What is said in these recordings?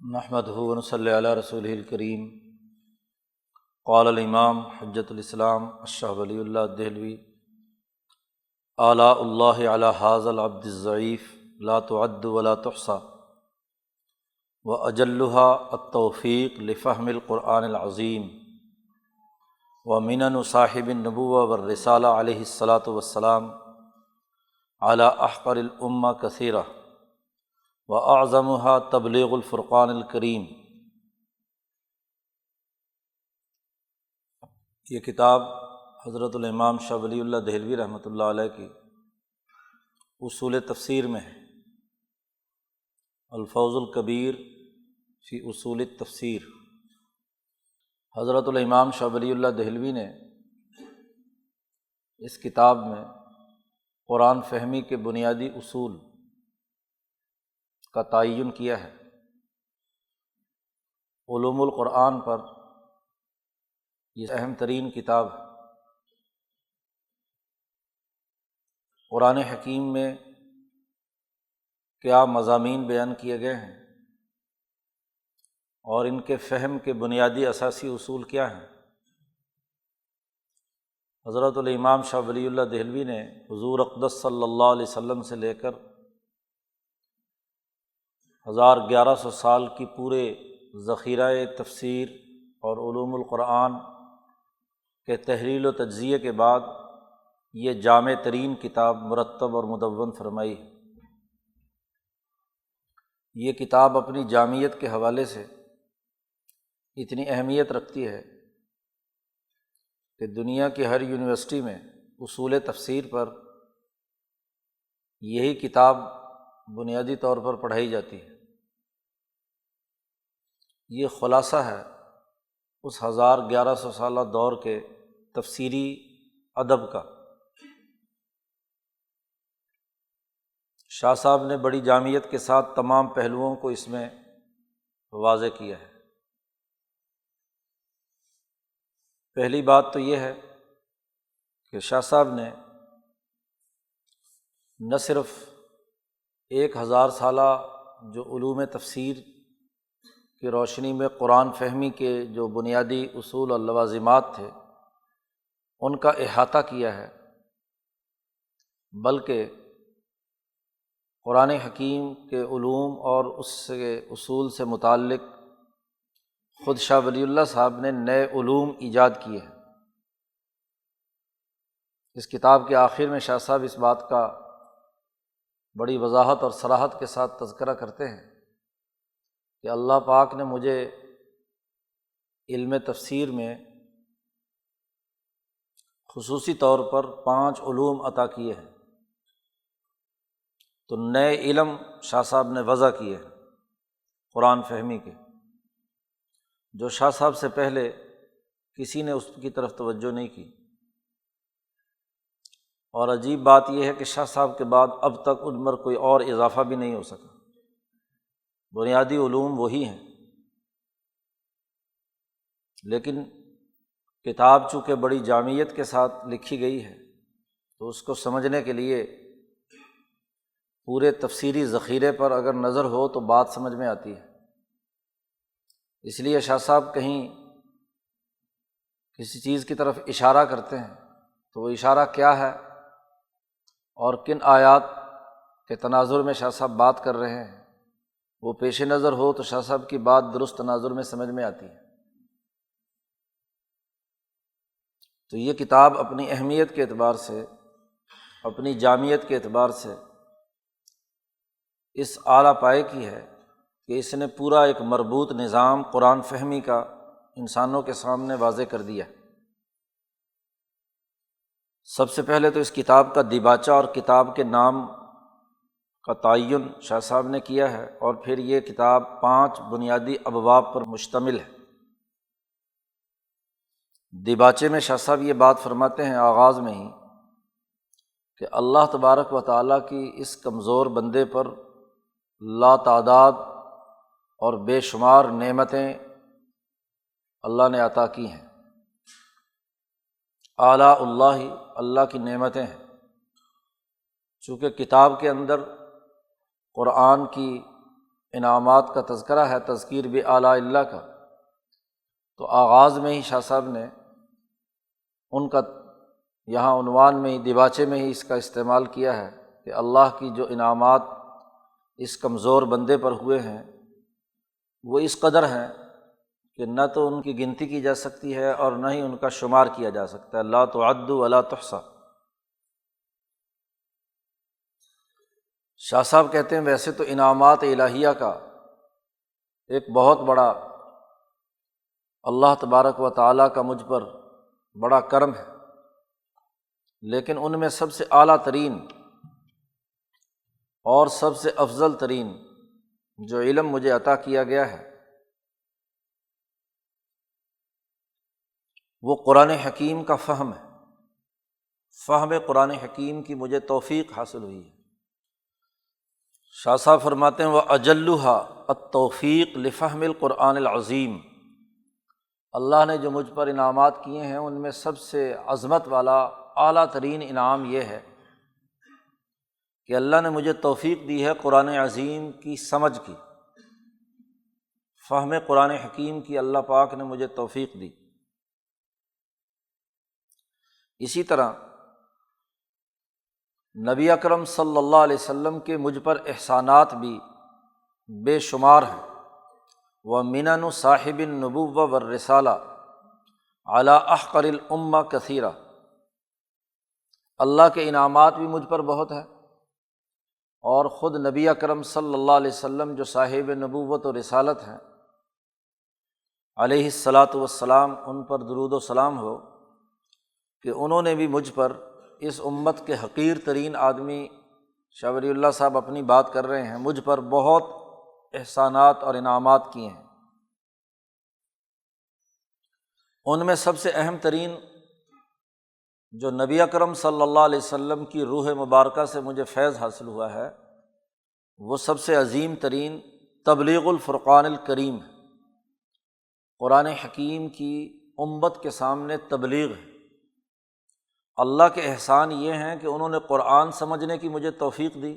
نحمدہ و نصلی علی رسولہ الکریم۔ قال الامام حجۃ الاسلام الشاہ ولی اللہ دہلوی: آلاء اللہ علی ھذا العبد الضعیف لا تعد ولا تحصیٰ واجلھا التوفیق لفہم القرآن العظیم ومنن صاحب النبوۃ والرسالہ علیہ الصلاۃ والسلام علی احقر الامہ کثیرہ واعظمھا تبلیغ الفرقان الکریم۔ یہ کتاب حضرت الامام شاہ ولی اللہ دہلوی رحمۃ اللہ علیہ کی اصول تفسیر میں ہے۔ الفوز الکبیر فی اصول التفسیر۔ حضرت الامام شاہ ولی اللہ دہلوی نے اس کتاب میں قرآن فہمی کے بنیادی اصول کا تعین کیا ہے۔ علوم القرآن پر یہ اہم ترین کتاب ہے۔ قرآن حکیم میں کیا مضامین بیان کیے گئے ہیں اور ان کے فہم کے بنیادی اساسی اصول کیا ہیں، حضرت الامام شاہ ولی اللہ دہلوی نے حضور اقدس صلی اللہ علیہ وسلم سے لے کر 1100 سال کی پورے ذخیرہ تفسیر اور علوم القرآن کے تحلیل و تجزیے کے بعد یہ جامع ترین کتاب مرتب اور مدون فرمائی ہے۔ یہ کتاب اپنی جامعیت کے حوالے سے اتنی اہمیت رکھتی ہے کہ دنیا کی ہر یونیورسٹی میں اصول تفسیر پر یہی کتاب بنیادی طور پر پڑھائی جاتی ہے۔ یہ خلاصہ ہے اس 1100 سالہ دور کے تفسیری ادب کا۔ شاہ صاحب نے بڑی جامعیت کے ساتھ تمام پہلوؤں کو اس میں واضح کیا ہے۔ پہلی بات تو یہ ہے کہ شاہ صاحب نے نہ صرف 1000 سالہ جو علوم تفسیر کی روشنی میں قرآن فہمی کے جو بنیادی اصول اور لوازمات تھے ان کا احاطہ کیا ہے، بلکہ قرآن حکیم کے علوم اور اس سے اصول سے متعلق خود شاہ ولی اللہ صاحب نے نئے علوم ایجاد کیے ہیں۔ اس کتاب کے آخر میں شاہ صاحب اس بات کا بڑی وضاحت اور صراحت کے ساتھ تذکرہ کرتے ہیں کہ اللہ پاک نے مجھے علم تفسیر میں خصوصی طور پر 5 علوم عطا کیے ہیں۔ تو نئے علم شاہ صاحب نے وضع کیے ہیں قرآن فہمی کے، جو شاہ صاحب سے پہلے کسی نے اس کی طرف توجہ نہیں کی۔ اور عجیب بات یہ ہے کہ شاہ صاحب کے بعد اب تک ان پر کوئی اور اضافہ بھی نہیں ہو سکا۔ بنیادی علوم وہی ہیں، لیکن کتاب چونکہ بڑی جامعیت کے ساتھ لکھی گئی ہے تو اس کو سمجھنے کے لیے پورے تفسیری ذخیرے پر اگر نظر ہو تو بات سمجھ میں آتی ہے۔ اس لیے شاہ صاحب کہیں کسی چیز کی طرف اشارہ کرتے ہیں تو وہ اشارہ کیا ہے اور کن آیات کے تناظر میں شاہ صاحب بات کر رہے ہیں وہ پیش نظر ہو تو شاہ صاحب کی بات درست تناظر میں سمجھ میں آتی ہے۔ تو یہ کتاب اپنی اہمیت کے اعتبار سے، اپنی جامعیت کے اعتبار سے اس اعلیٰ پائے کی ہے کہ اس نے پورا ایک مربوط نظام قرآن فہمی کا انسانوں کے سامنے واضح کر دیا۔ سب سے پہلے تو اس کتاب کا دیباچہ اور کتاب کے نام کا تعین شاہ صاحب نے کیا ہے، اور پھر یہ کتاب 5 بنیادی ابواب پر مشتمل ہے۔ دیباچے میں شاہ صاحب یہ بات فرماتے ہیں آغاز میں ہی کہ اللہ تبارک و تعالیٰ کی اس کمزور بندے پر لا تعداد اور بے شمار نعمتیں اللہ نے عطا کی ہیں۔ آلاء اللہ، اللہ کی نعمتیں ہیں۔ چونکہ کتاب کے اندر قرآن کی انعامات کا تذکرہ ہے، تذکیر بآلاء اللہ کا، تو آغاز میں ہی شاہ صاحب نے ان کا یہاں عنوان میں ہی، دیباچے میں ہی اس کا استعمال کیا ہے کہ اللہ کی جو انعامات اس کمزور بندے پر ہوئے ہیں وہ اس قدر ہیں کہ نہ تو ان کی گنتی کی جا سکتی ہے اور نہ ہی ان کا شمار کیا جا سکتا ہے، لا تعد ولا تحصیٰ۔ شاہ صاحب کہتے ہیں ویسے تو انعامات الہیہ کا ایک بہت بڑا اللہ تبارک و تعالیٰ کا مجھ پر بڑا کرم ہے، لیکن ان میں سب سے اعلیٰ ترین اور سب سے افضل ترین جو علم مجھے عطا کیا گیا ہے وہ قرآن حکیم کا فہم ہے، فہم قرآن حکیم کی مجھے توفیق حاصل ہوئی ہے۔ شاہ صاحب فرماتے ہیں وَأَجَلُّهَا التوفیق لفہم القرآن العظیم، اللہ نے جو مجھ پر انعامات کیے ہیں ان میں سب سے عظمت والا اعلیٰ ترین انعام یہ ہے کہ اللہ نے مجھے توفیق دی ہے قرآن عظیم کی سمجھ کی، فہم قرآن حکیم کی اللہ پاک نے مجھے توفیق دی۔ اسی طرح نبی اکرم صلی اللہ علیہ وسلم کے مجھ پر احسانات بھی بے شمار ہیں، وَمِنَنُ صَاحِبِ النُّبُوَّةِ وَالرِّسَالَةِ عَلَىٰ أَحْقَرِ الْأُمَّةِ كَثِيرًا، اللہ کے انعامات بھی مجھ پر بہت ہیں، اور خود نبی اکرم صلی اللہ علیہ وسلم جو صاحب نبوت و رسالت ہیں علیہ الصلاۃ والسلام، ان پر درود و سلام ہو کہ انہوں نے بھی مجھ پر، اس امت کے حقیر ترین آدمی شاہ ولی اللہ صاحب اپنی بات کر رہے ہیں، مجھ پر بہت احسانات اور انعامات کیے ہیں۔ ان میں سب سے اہم ترین جو نبی اکرم صلی اللہ علیہ وسلم کی روح مبارکہ سے مجھے فیض حاصل ہوا ہے وہ سب سے عظیم ترین تبلیغ الفرقان الکریم ہے، قرآن حکیم کی امت کے سامنے تبلیغ ہے۔ اللہ کے احسان یہ ہیں کہ انہوں نے قرآن سمجھنے کی مجھے توفیق دی،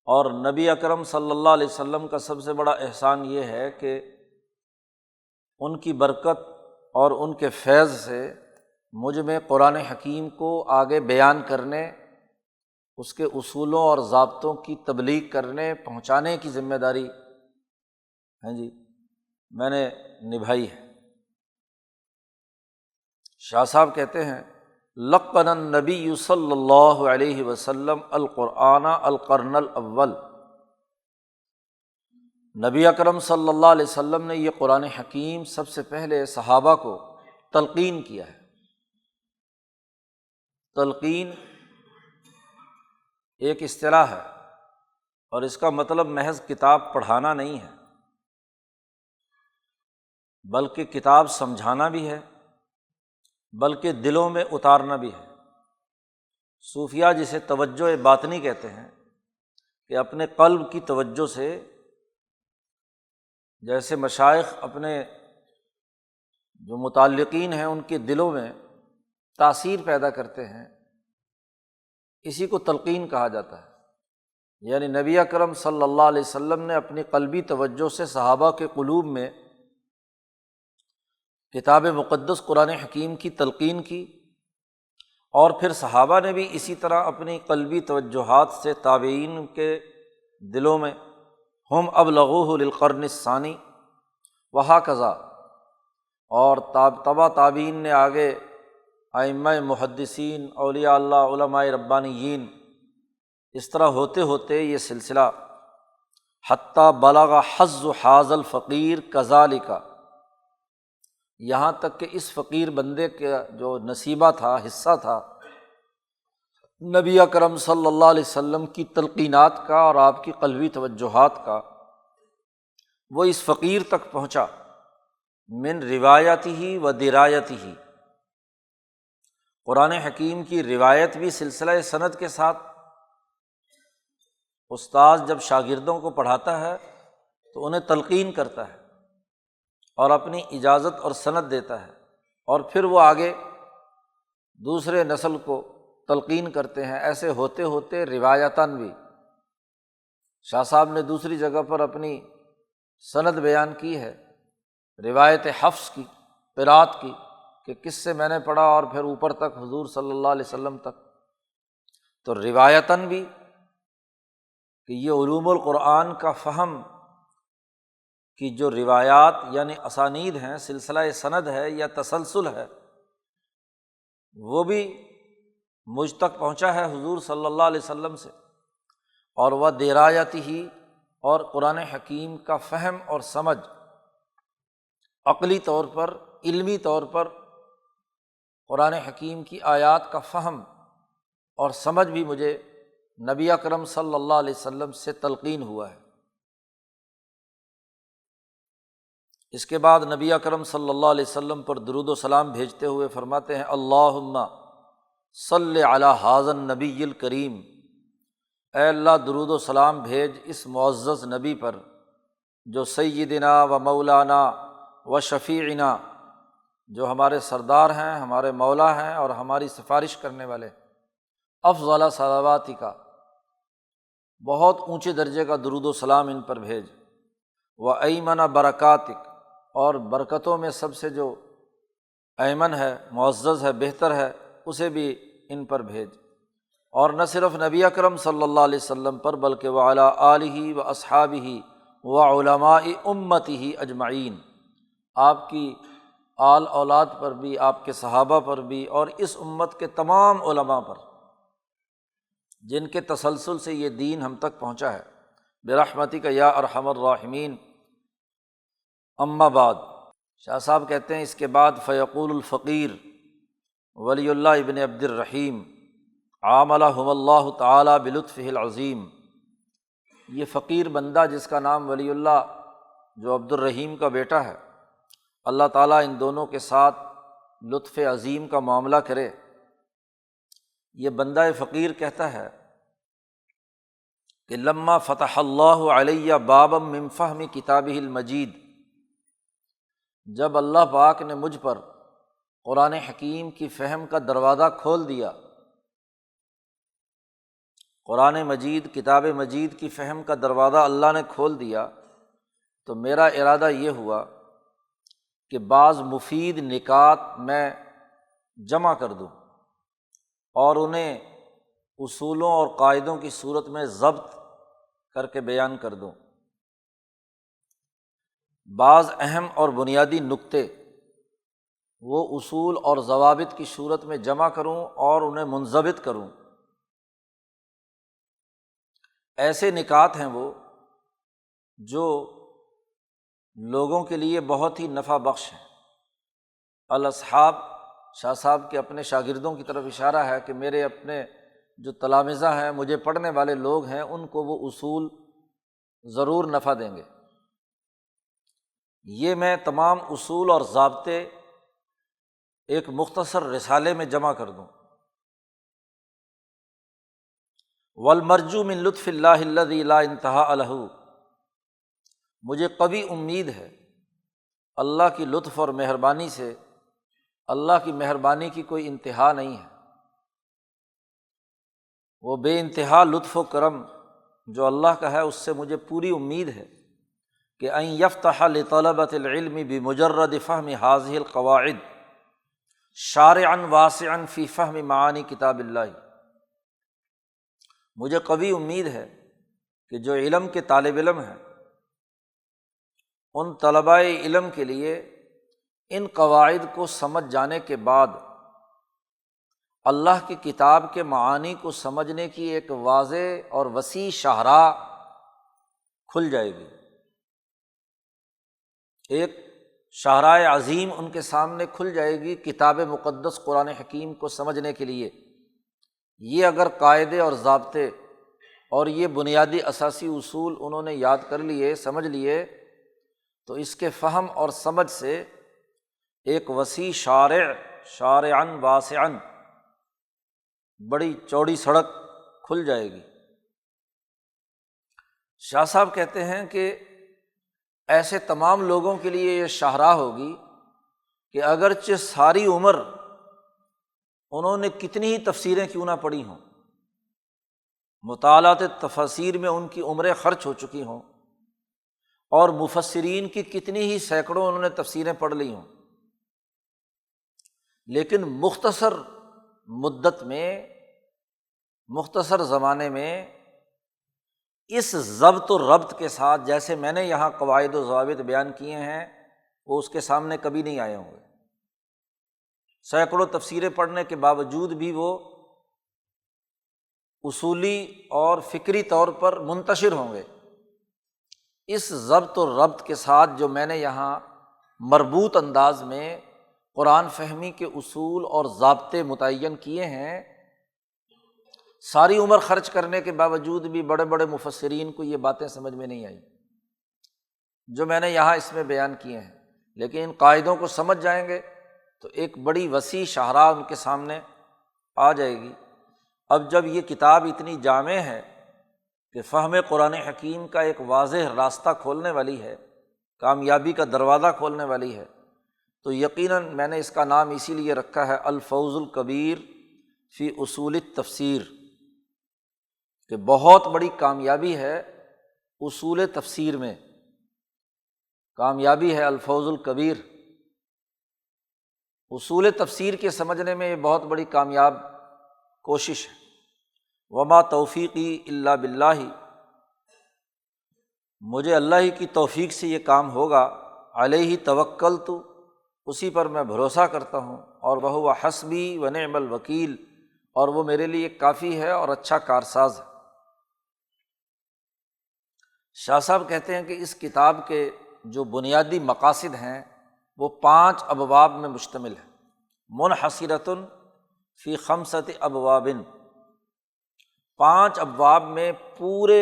اور نبی اکرم صلی اللہ علیہ وسلم کا سب سے بڑا احسان یہ ہے کہ ان کی برکت اور ان کے فیض سے مجھ میں قرآن حکیم کو آگے بیان کرنے، اس کے اصولوں اور ضابطوں کی تبلیغ کرنے، پہنچانے کی ذمہ داری میں نے نبھائی ہے۔ شاہ صاحب کہتے ہیں لقن النبی صلی اللہ علیہ وسلم القرآن القرن الاول، نبی اکرم صلی اللہ علیہ وسلم نے یہ قرآن حکیم سب سے پہلے صحابہ کو تلقین کیا ہے۔ تلقین ایک اصطلاح ہے اور اس کا مطلب محض کتاب پڑھانا نہیں ہے، بلکہ کتاب سمجھانا بھی ہے، بلکہ دلوں میں اتارنا بھی ہے۔ صوفیہ جسے توجہ باطنی کہتے ہیں کہ اپنے قلب کی توجہ سے، جیسے مشائخ اپنے جو متعلقین ہیں ان کے دلوں میں تاثیر پیدا کرتے ہیں، اسی کو تلقین کہا جاتا ہے۔ یعنی نبی اکرم صلی اللہ علیہ وسلم نے اپنی قلبی توجہ سے صحابہ کے قلوب میں کتاب مقدس قرآن حکیم کی تلقین کی، اور پھر صحابہ نے بھی اسی طرح اپنی قلبی توجہات سے تابعین کے دلوں میں ہم ابلغوہ للقرن الثانی وہکذا، اور تبع تابعین نے آگے ائمہ محدثین، اولیاء اللہ، علماء ربانیین، اس طرح ہوتے ہوتے یہ سلسلہ حتیٰ بلغ حظ حاذ الفقیر کذالک، یہاں تک کہ اس فقیر بندے کا جو نصیبہ تھا، حصہ تھا نبی اکرم صلی اللہ علیہ وسلم کی تلقینات کا اور آپ کی قلبی توجہات کا، وہ اس فقیر تک پہنچا من روایتہ و درایتہ، قرآن حکیم کی روایت بھی سلسلہ سند کے ساتھ، استاذ جب شاگردوں کو پڑھاتا ہے تو انہیں تلقین کرتا ہے اور اپنی اجازت اور سند دیتا ہے، اور پھر وہ آگے دوسرے نسل کو تلقین کرتے ہیں۔ ایسے ہوتے ہوتے روایتاً بھی شاہ صاحب نے دوسری جگہ پر اپنی سند بیان کی ہے روایت حفص کی، قرات کی، کہ کس سے میں نے پڑھا اور پھر اوپر تک حضور صلی اللہ علیہ وسلم تک۔ تو روایتاً بھی کہ یہ علوم القرآن کا فہم کی جو روایات یعنی اسانید ہیں، سلسلہ سند ہے یا تسلسل ہے، وہ بھی مجھ تک پہنچا ہے حضور صلی اللہ علیہ وسلم سے، اور وہ درایتہ ہی، اور قرآن حکیم کا فہم اور سمجھ عقلی طور پر، علمی طور پر قرآن حکیم کی آیات کا فہم اور سمجھ بھی مجھے نبی اکرم صلی اللہ علیہ وسلم سے تلقین ہوا ہے۔ اس کے بعد نبی اکرم صلی اللہ علیہ وسلم پر درود و سلام بھیجتے ہوئے فرماتے ہیں اللہم صلی علی ھذا النبی الکریم، اے اللہ درود و سلام بھیج اس معزز نبی پر جو سیدنا و مولانا و شفیعنا، جو ہمارے سردار ہیں، ہمارے مولا ہیں اور ہماری سفارش کرنے والے، افضل صلواتی کا، بہت اونچے درجے کا درود و سلام ان پر بھیج، و ایمن برکاتک، اور برکتوں میں سب سے جو ایمن ہے، معزز ہے، بہتر ہے، اسے بھی ان پر بھیج۔ اور نہ صرف نبی اکرم صلی اللہ علیہ وسلم پر بلکہ وعلی آلہ و اصحابہ و علماء امتہ اجمعین، آپ کی آل اولاد پر بھی، آپ کے صحابہ پر بھی، اور اس امت کے تمام علماء پر جن کے تسلسل سے یہ دین ہم تک پہنچا ہے، برحمتک یا ارحم الراحمین۔ اما بعد، شاہ صاحب کہتے ہیں اس کے بعد فیقول الفقیر ولی اللہ ابن عبد الرحیم عاملہم اللہ تعالیٰ بلطفہ العظیم، یہ فقیر بندہ جس کا نام ولی اللہ جو عبد الرحیم کا بیٹا ہے، اللہ تعالیٰ ان دونوں کے ساتھ لطف عظیم کا معاملہ کرے۔ یہ بندہ فقیر کہتا ہے کہ لما فتح اللہ علیہ بابا من فہم کتابہ المجید، جب اللہ پاک نے مجھ پر قرآن حکیم کی فہم کا دروازہ کھول دیا، قرآن مجید، کتاب مجید کی فہم کا دروازہ اللہ نے کھول دیا، تو میرا ارادہ یہ ہوا کہ بعض مفید نکات میں جمع کر دوں اور انہیں اصولوں اور قاعدوں کی صورت میں ضبط کر کے بیان کر دوں، بعض اہم اور بنیادی نکتے وہ اصول اور ضوابط کی صورت میں جمع کروں اور انہیں منضبط کروں۔ ایسے نکات ہیں وہ جو لوگوں کے لیے بہت ہی نفع بخش ہیں۔ الاصحاب، شاہ صاحب کے اپنے شاگردوں کی طرف اشارہ ہے کہ میرے اپنے جو تلامذہ ہیں، مجھے پڑھنے والے لوگ ہیں، ان کو وہ اصول ضرور نفع دیں گے۔ یہ میں تمام اصول اور ضابطے ایک مختصر رسالے میں جمع کر دوں۔ والمرجو من لطف اللہ الذی لا انتہاء لہ، مجھے قوی امید ہے اللہ کی لطف اور مہربانی سے، اللہ کی مہربانی کی کوئی انتہا نہیں ہے، وہ بے انتہا لطف و کرم جو اللہ کا ہے اس سے مجھے پوری امید ہے کہ ان یفتح لطلبۃ العلم بمجرد فہم ہذہ القواعد شارعا واسعا فی فہم معانی کتاب اللہ، مجھے قوی امید ہے کہ جو علم کے طالب علم ہیں، ان طلباء علم کے لیے ان قواعد کو سمجھ جانے کے بعد اللہ کی کتاب کے معانی کو سمجھنے کی ایک واضح اور وسیع شاہراہ کھل جائے گی، ایک شاہراہ عظیم ان کے سامنے کھل جائے گی کتاب مقدس قرآن حکیم کو سمجھنے کے لیے۔ یہ اگر قاعدے اور ضابطے اور یہ بنیادی اساسی اصول انہوں نے یاد کر لیے، سمجھ لیے، تو اس کے فہم اور سمجھ سے ایک وسیع شارعاً واسعاً بڑی چوڑی سڑک کھل جائے گی۔ شاہ صاحب کہتے ہیں کہ ایسے تمام لوگوں کے لیے یہ شاہراہ ہوگی کہ اگرچہ ساری عمر انہوں نے کتنی ہی تفسیریں کیوں نہ پڑھی ہوں، مطالعات تفاسیر میں ان کی عمریں خرچ ہو چکی ہوں، اور مفسرین کی کتنی ہی سینکڑوں انہوں نے تفسیریں پڑھ لی ہوں، لیکن مختصر مدت میں، مختصر زمانے میں اس ضبط و ربط کے ساتھ جیسے میں نے یہاں قواعد و ضوابط بیان کیے ہیں وہ اس کے سامنے کبھی نہیں آئے ہوں گے۔ سینکڑوں تفسیریں پڑھنے کے باوجود بھی وہ اصولی اور فکری طور پر منتشر ہوں گے۔ اس ضبط و ربط کے ساتھ جو میں نے یہاں مربوط انداز میں قرآن فہمی کے اصول اور ضابطے متعین کیے ہیں، ساری عمر خرچ کرنے کے باوجود بھی بڑے بڑے مفسرین کو یہ باتیں سمجھ میں نہیں آئیں جو میں نے یہاں اس میں بیان کیے ہیں، لیکن ان قاعدوں کو سمجھ جائیں گے تو ایک بڑی وسیع شاہراہ ان کے سامنے آ جائے گی۔ اب جب یہ کتاب اتنی جامع ہے کہ فہم قرآن حکیم کا ایک واضح راستہ کھولنے والی ہے، کامیابی کا دروازہ کھولنے والی ہے، تو یقیناً میں نے اس کا نام اسی لیے رکھا ہے الفوز الکبیر فی اصول التفسیر، کہ بہت بڑی کامیابی ہے اصول تفسیر میں، کامیابی ہے الفوز الکبیر، اصول تفسیر کے سمجھنے میں یہ بہت بڑی کامیاب کوشش ہے۔ وما توفیقی الا باللہ، مجھے اللہ ہی کی توفیق سے یہ کام ہوگا، علیہ توکلت، اسی پر میں بھروسہ کرتا ہوں، اور وہو حسبی ونعم الوکیل، اور وہ میرے لیے کافی ہے اور اچھا کارساز ہے۔ شاہ صاحب کہتے ہیں کہ اس کتاب کے جو بنیادی مقاصد ہیں وہ 5 ابواب میں مشتمل ہے، منحصرۃ فی 5 ابواب، 5 ابواب میں پورے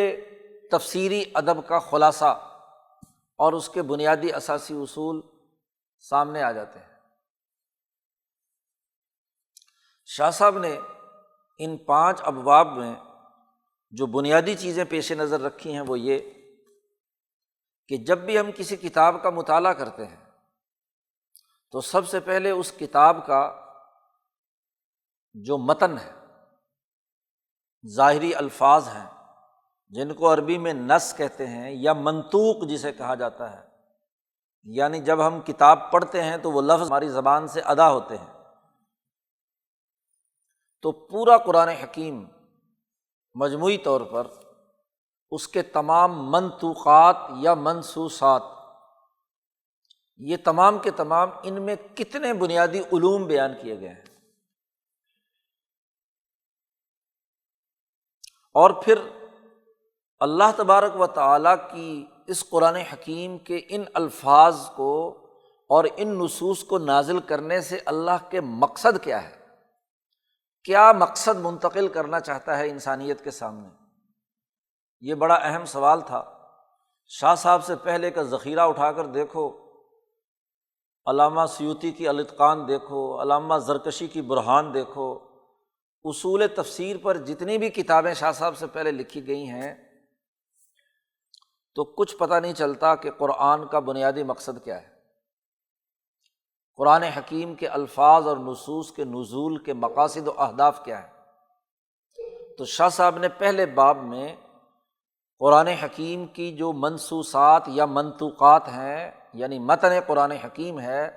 تفسیری ادب کا خلاصہ اور اس کے بنیادی اساسی اصول سامنے آ جاتے ہیں۔ شاہ صاحب نے ان 5 ابواب میں جو بنیادی چیزیں پیش نظر رکھی ہیں وہ یہ کہ جب بھی ہم کسی کتاب کا مطالعہ کرتے ہیں تو سب سے پہلے اس کتاب کا جو متن ہے، ظاہری الفاظ ہیں جن کو عربی میں نص کہتے ہیں یا منطوق جسے کہا جاتا ہے، یعنی جب ہم کتاب پڑھتے ہیں تو وہ لفظ ہماری زبان سے ادا ہوتے ہیں، تو پورا قرآن حکیم مجموعی طور پر اس کے تمام منطوقات یا منصوصات، یہ تمام کے تمام ان میں کتنے بنیادی علوم بیان کیے گئے ہیں، اور پھر اللہ تبارک و تعالیٰ کی اس قرآن حکیم کے ان الفاظ کو اور ان نصوص کو نازل کرنے سے اللہ کے مقصد کیا ہے، کیا مقصد منتقل کرنا چاہتا ہے انسانیت کے سامنے۔ یہ بڑا اہم سوال تھا۔ شاہ صاحب سے پہلے کا ذخیرہ اٹھا کر دیکھو، علامہ سیوطی کی الاتقان دیکھو، علامہ زرکشی کی برہان دیکھو، اصول تفسیر پر جتنی بھی کتابیں شاہ صاحب سے پہلے لکھی گئی ہیں، تو کچھ پتہ نہیں چلتا کہ قرآن کا بنیادی مقصد کیا ہے، قرآن حکیم کے الفاظ اور نصوص کے نزول کے مقاصد و اہداف کیا ہیں۔ تو شاہ صاحب نے پہلے باب میں قرآن حکیم کی جو منصوصات یا منطوقات ہیں، یعنی متن قرآن حکیم ہے،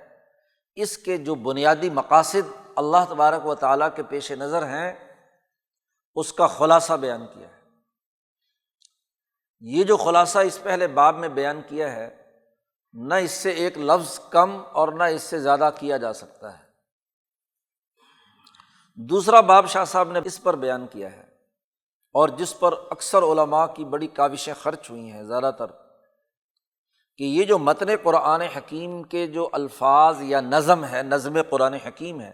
اس کے جو بنیادی مقاصد اللہ تبارک و تعالیٰ کے پیش نظر ہیں اس کا خلاصہ بیان کیا ہے۔ یہ جو خلاصہ اس پہلے باب میں بیان کیا ہے، نہ اس سے ایک لفظ کم اور نہ اس سے زیادہ کیا جا سکتا ہے۔ دوسرا باب شاہ صاحب نے اس پر بیان کیا ہے، اور جس پر اکثر علماء کی بڑی کاوشیں خرچ ہوئی ہیں زیادہ تر، کہ یہ جو متن قرآن حکیم کے جو الفاظ یا نظم ہے، نظم قرآن حکیم ہے،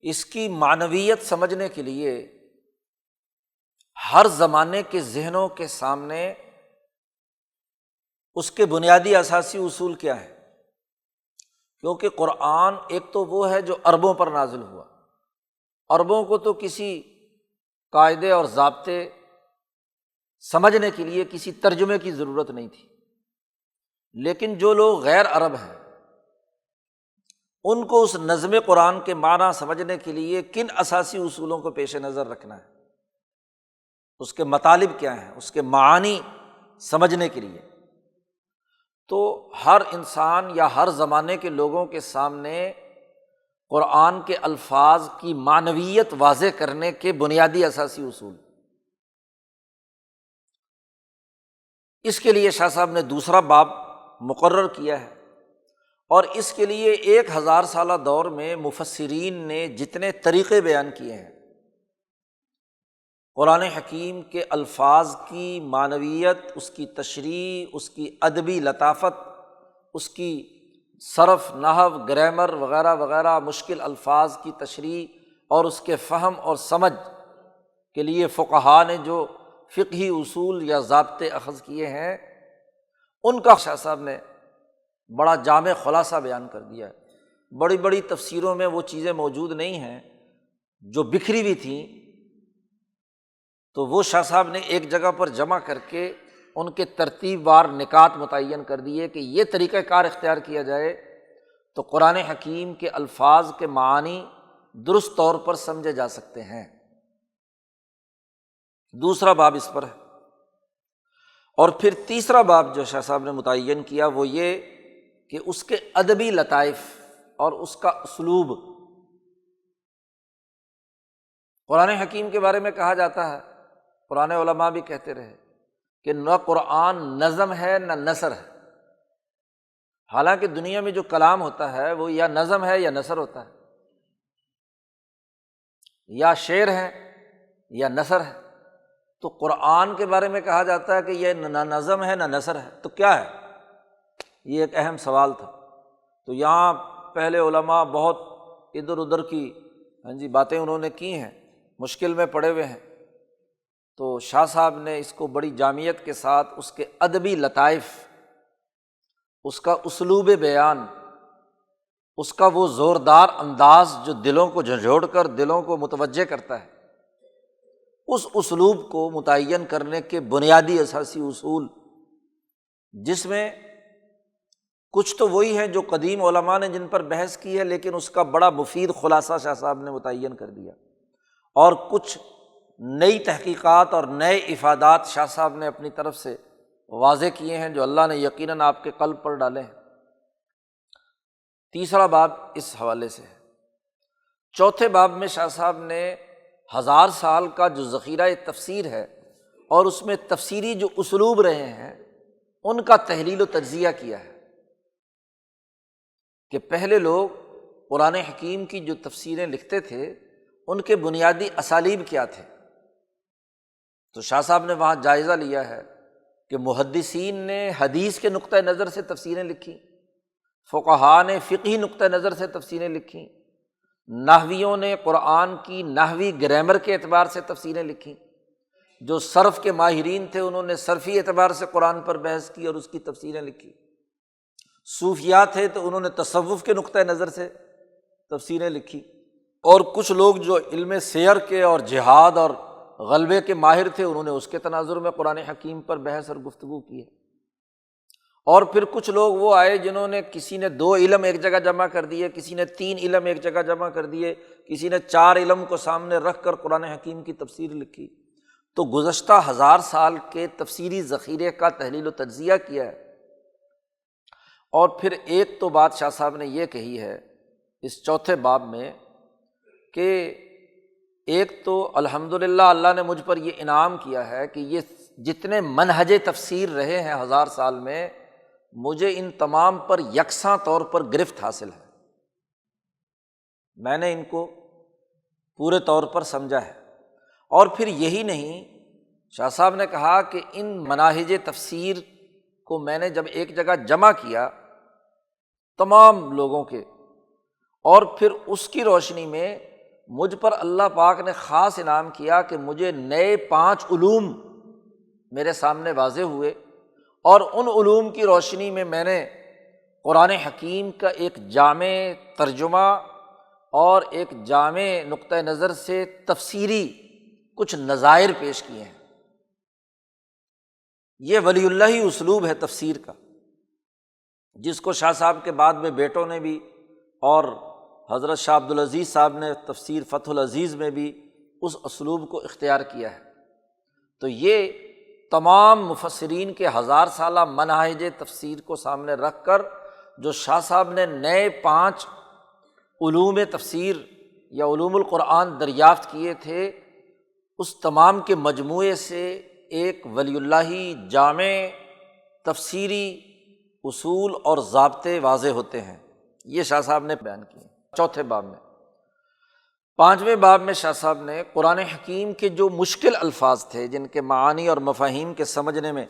اس کی معنویت سمجھنے کے لیے ہر زمانے کے ذہنوں کے سامنے اس کے بنیادی اساسی اصول کیا ہے، کیونکہ قرآن ایک تو وہ ہے جو عربوں پر نازل ہوا، عربوں کو تو کسی قاعدے اور ضابطے سمجھنے کے لیے کسی ترجمے کی ضرورت نہیں تھی، لیکن جو لوگ غیر عرب ہیں ان کو اس نظم قرآن کے معنی سمجھنے کے لیے کن اساسی اصولوں کو پیش نظر رکھنا ہے، اس کے مطالب کیا ہیں، اس کے معانی سمجھنے کے لیے۔ تو ہر انسان یا ہر زمانے کے لوگوں کے سامنے قرآن کے الفاظ کی معنویت واضح کرنے کے بنیادی اساسی اصول، اس کے لیے شاہ صاحب نے دوسرا باب مقرر کیا ہے، اور اس کے لیے 1000 سالہ دور میں مفسرین نے جتنے طریقے بیان کیے ہیں قرآن حکیم کے الفاظ کی معنویت، اس کی تشریح، اس کی ادبی لطافت، اس کی صرف، نحو، گرامر وغیرہ وغیرہ مشکل الفاظ کی تشریح اور اس کے فہم اور سمجھ کے لیے فقہا نے جو فقہی اصول یا ضابطے اخذ کیے ہیں، ان کا شاہ صاحب نے بڑا جامع خلاصہ بیان کر دیا ہے۔ بڑی بڑی تفسیروں میں وہ چیزیں موجود نہیں ہیں جو بکھری ہوئی تھیں، تو وہ شاہ صاحب نے ایک جگہ پر جمع کر کے ان کے ترتیب وار نکات متعین کر دیے کہ یہ طریقہ کار اختیار کیا جائے تو قرآن حکیم کے الفاظ کے معانی درست طور پر سمجھے جا سکتے ہیں۔ دوسرا باب اس پر ہے، اور پھر تیسرا باب جو شاہ صاحب نے متعین کیا وہ یہ کہ اس کے ادبی لطائف اور اس کا اسلوب۔ قرآن حکیم کے بارے میں کہا جاتا ہے، پرانے علماء بھی کہتے رہے کہ نہ قرآن نظم ہے نہ نثر ہے، حالانکہ دنیا میں جو کلام ہوتا ہے وہ یا نظم ہے یا نثر ہوتا ہے، یا شعر ہے یا نثر ہے۔ تو قرآن کے بارے میں کہا جاتا ہے کہ یہ نہ نظم ہے نہ نثر ہے، تو کیا ہے؟ یہ ایک اہم سوال تھا۔ تو یہاں پہلے علماء بہت ادھر ادھر کی باتیں انہوں نے کی ہیں، مشکل میں پڑے ہوئے ہیں۔ تو شاہ صاحب نے اس کو بڑی جامعیت کے ساتھ اس کے ادبی لطائف، اس کا اسلوب بیان، اس کا وہ زوردار انداز جو دلوں کو جھنجھوڑ کر دلوں کو متوجہ کرتا ہے، اس اسلوب کو متعین کرنے کے بنیادی اساسی اصول، جس میں کچھ تو وہی ہیں جو قدیم علماء نے جن پر بحث کی ہے، لیکن اس کا بڑا مفید خلاصہ شاہ صاحب نے متعین کر دیا، اور کچھ نئی تحقیقات اور نئے افادات شاہ صاحب نے اپنی طرف سے واضح کیے ہیں جو اللہ نے یقیناً آپ کے قلب پر ڈالے ہیں۔ تیسرا باب اس حوالے سے ہے۔ چوتھے باب میں شاہ صاحب نے 1000 سال کا جو ذخیرہ تفسیر ہے اور اس میں تفسیری جو اسلوب رہے ہیں ان کا تحلیل و تجزیہ کیا ہے کہ پہلے لوگ قرآن حکیم کی جو تفسیریں لکھتے تھے ان کے بنیادی اسالیب کیا تھے۔ تو شاہ صاحب نے وہاں جائزہ لیا ہے کہ محدثین نے حدیث کے نقطۂ نظر سے تفسیریں لکھیں، فقہا نے فقہی نقطۂ نظر سے تفسیریں لکھیں، نحویوں نے قرآن کی نحوی گرامر کے اعتبار سے تفسیریں لکھیں، جو صرف کے ماہرین تھے انہوں نے صرفی اعتبار سے قرآن پر بحث کی اور اس کی تفسیریں لکھی، صوفیاء تھے تو انہوں نے تصوف کے نقطۂ نظر سے تفسیریں لکھی، اور کچھ لوگ جو علم سیر کے اور جہاد اور غلبے کے ماہر تھے انہوں نے اس کے تناظر میں قرآن حکیم پر بحث اور گفتگو کی ہے۔ اور پھر کچھ لوگ وہ آئے جنہوں نے کسی نے 2 علم ایک جگہ جمع کر دیے، کسی نے 3 علم ایک جگہ جمع کر دیے، کسی نے 4 علم کو سامنے رکھ کر قرآن حکیم کی تفسیر لکھی۔ تو گزشتہ 1000 سال کے تفسیری ذخیرے کا تحلیل و تجزیہ کیا ہے۔ اور پھر ایک تو بات شاہ صاحب نے یہ کہی ہے اس چوتھے باب میں کہ ایک تو الحمدللہ اللہ نے مجھ پر یہ انعام کیا ہے کہ یہ جتنے منہج تفسیر رہے ہیں 1000 سال میں، مجھے ان تمام پر یکساں طور پر گرفت حاصل ہے، میں نے ان کو پورے طور پر سمجھا ہے۔ اور پھر یہی نہیں، شاہ صاحب نے کہا کہ ان مناہج تفسیر کو میں نے جب ایک جگہ جمع کیا تمام لوگوں کے، اور پھر اس کی روشنی میں مجھ پر اللہ پاک نے خاص انعام کیا کہ مجھے نئے 5 علوم میرے سامنے واضح ہوئے، اور ان علوم کی روشنی میں نے قرآن حکیم کا ایک جامع ترجمہ اور ایک جامع نقطۂ نظر سے تفسیری کچھ نظائر پیش کیے ہیں۔ یہ ولی اللہ ہی اسلوب ہے تفسیر کا، جس کو شاہ صاحب کے بعد میں بیٹوں نے بھی اور حضرت شاہ عبدالعزیز صاحب نے تفسیر فتح العزیز میں بھی اس اسلوب کو اختیار کیا ہے۔ تو یہ تمام مفسرین کے 1000 سالہ منہج تفسیر کو سامنے رکھ کر جو شاہ صاحب نے نئے 5 علوم تفسیر یا علوم القرآن دریافت کیے تھے، اس تمام کے مجموعے سے ایک ولی اللہ جامع تفسیری اصول اور ضابطے واضح ہوتے ہیں، یہ شاہ صاحب نے بیان کیے۔ چوتھے باب میں 5ویں باب میں شاہ صاحب نے قرآن حکیم کے جو مشکل الفاظ تھے، جن کے معانی اور مفاہیم کے سمجھنے میں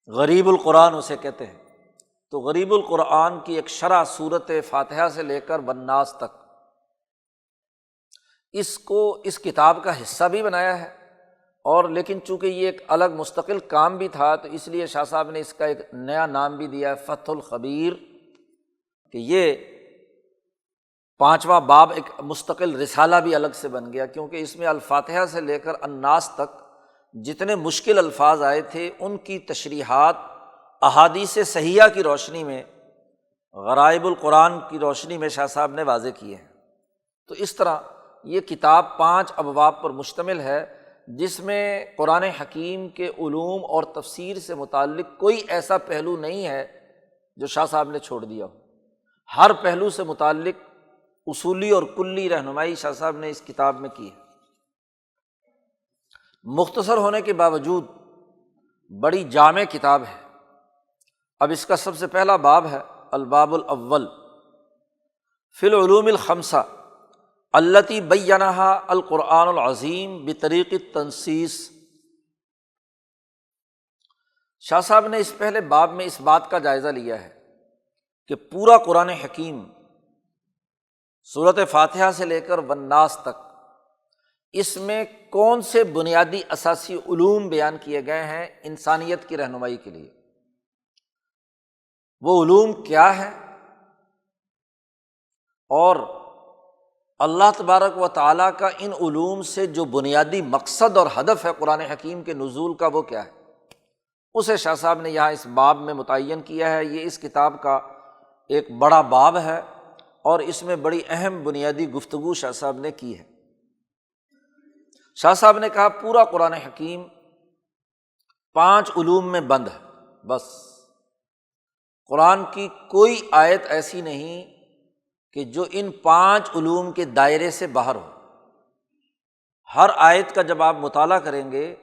غریب القرآن اسے کہتے ہیں، تو غریب القرآن کی ایک شرح سورۃ فاتحہ سے لے کر والناس تک اس کو اس کتاب کا حصہ بھی بنایا ہے، اور لیکن چونکہ یہ ایک الگ مستقل کام بھی تھا تو اس لیے شاہ صاحب نے اس کا ایک نیا نام بھی دیا ہے فتح الخبیر، کہ یہ 5واں باب ایک مستقل رسالہ بھی الگ سے بن گیا، کیونکہ اس میں الفاتحہ سے لے کر الناس تک جتنے مشکل الفاظ آئے تھے ان کی تشریحات احادیث صحیحہ کی روشنی میں، غرائب القرآن کی روشنی میں شاہ صاحب نے واضح کیے ہیں۔ تو اس طرح یہ کتاب 5 ابواب پر مشتمل ہے، جس میں قرآن حکیم کے علوم اور تفسیر سے متعلق کوئی ایسا پہلو نہیں ہے جو شاہ صاحب نے چھوڑ دیا ہو۔ ہر پہلو سے متعلق اصولی اور کلی رہنمائی شاہ صاحب نے اس کتاب میں کی ہے۔ مختصر ہونے کے باوجود بڑی جامع کتاب ہے۔ اب اس کا سب سے پہلا باب ہے الباب الاول فی العلوم الخمسہ التی بینہا القرآن العظیم بطریق التنصیص۔ شاہ صاحب نے اس پہلے باب میں اس بات کا جائزہ لیا ہے کہ پورا قرآن حکیم سورۃ فاتحہ سے لے کر والناس تک اس میں کون سے بنیادی اساسی علوم بیان کیے گئے ہیں انسانیت کی رہنمائی کے لیے، وہ علوم کیا ہے، اور اللہ تبارک و تعالیٰ کا ان علوم سے جو بنیادی مقصد اور ہدف ہے قرآن حکیم کے نزول کا وہ کیا ہے، اسے شاہ صاحب نے یہاں اس باب میں متعین کیا ہے۔ یہ اس کتاب کا ایک بڑا باب ہے اور اس میں بڑی اہم بنیادی گفتگو شاہ صاحب نے کی ہے۔ شاہ صاحب نے کہا پورا قرآن حکیم 5 علوم میں بند ہے، بس قرآن کی کوئی آیت ایسی نہیں کہ جو ان 5 علوم کے دائرے سے باہر ہو۔ ہر آیت کا جب آپ مطالعہ کریں گے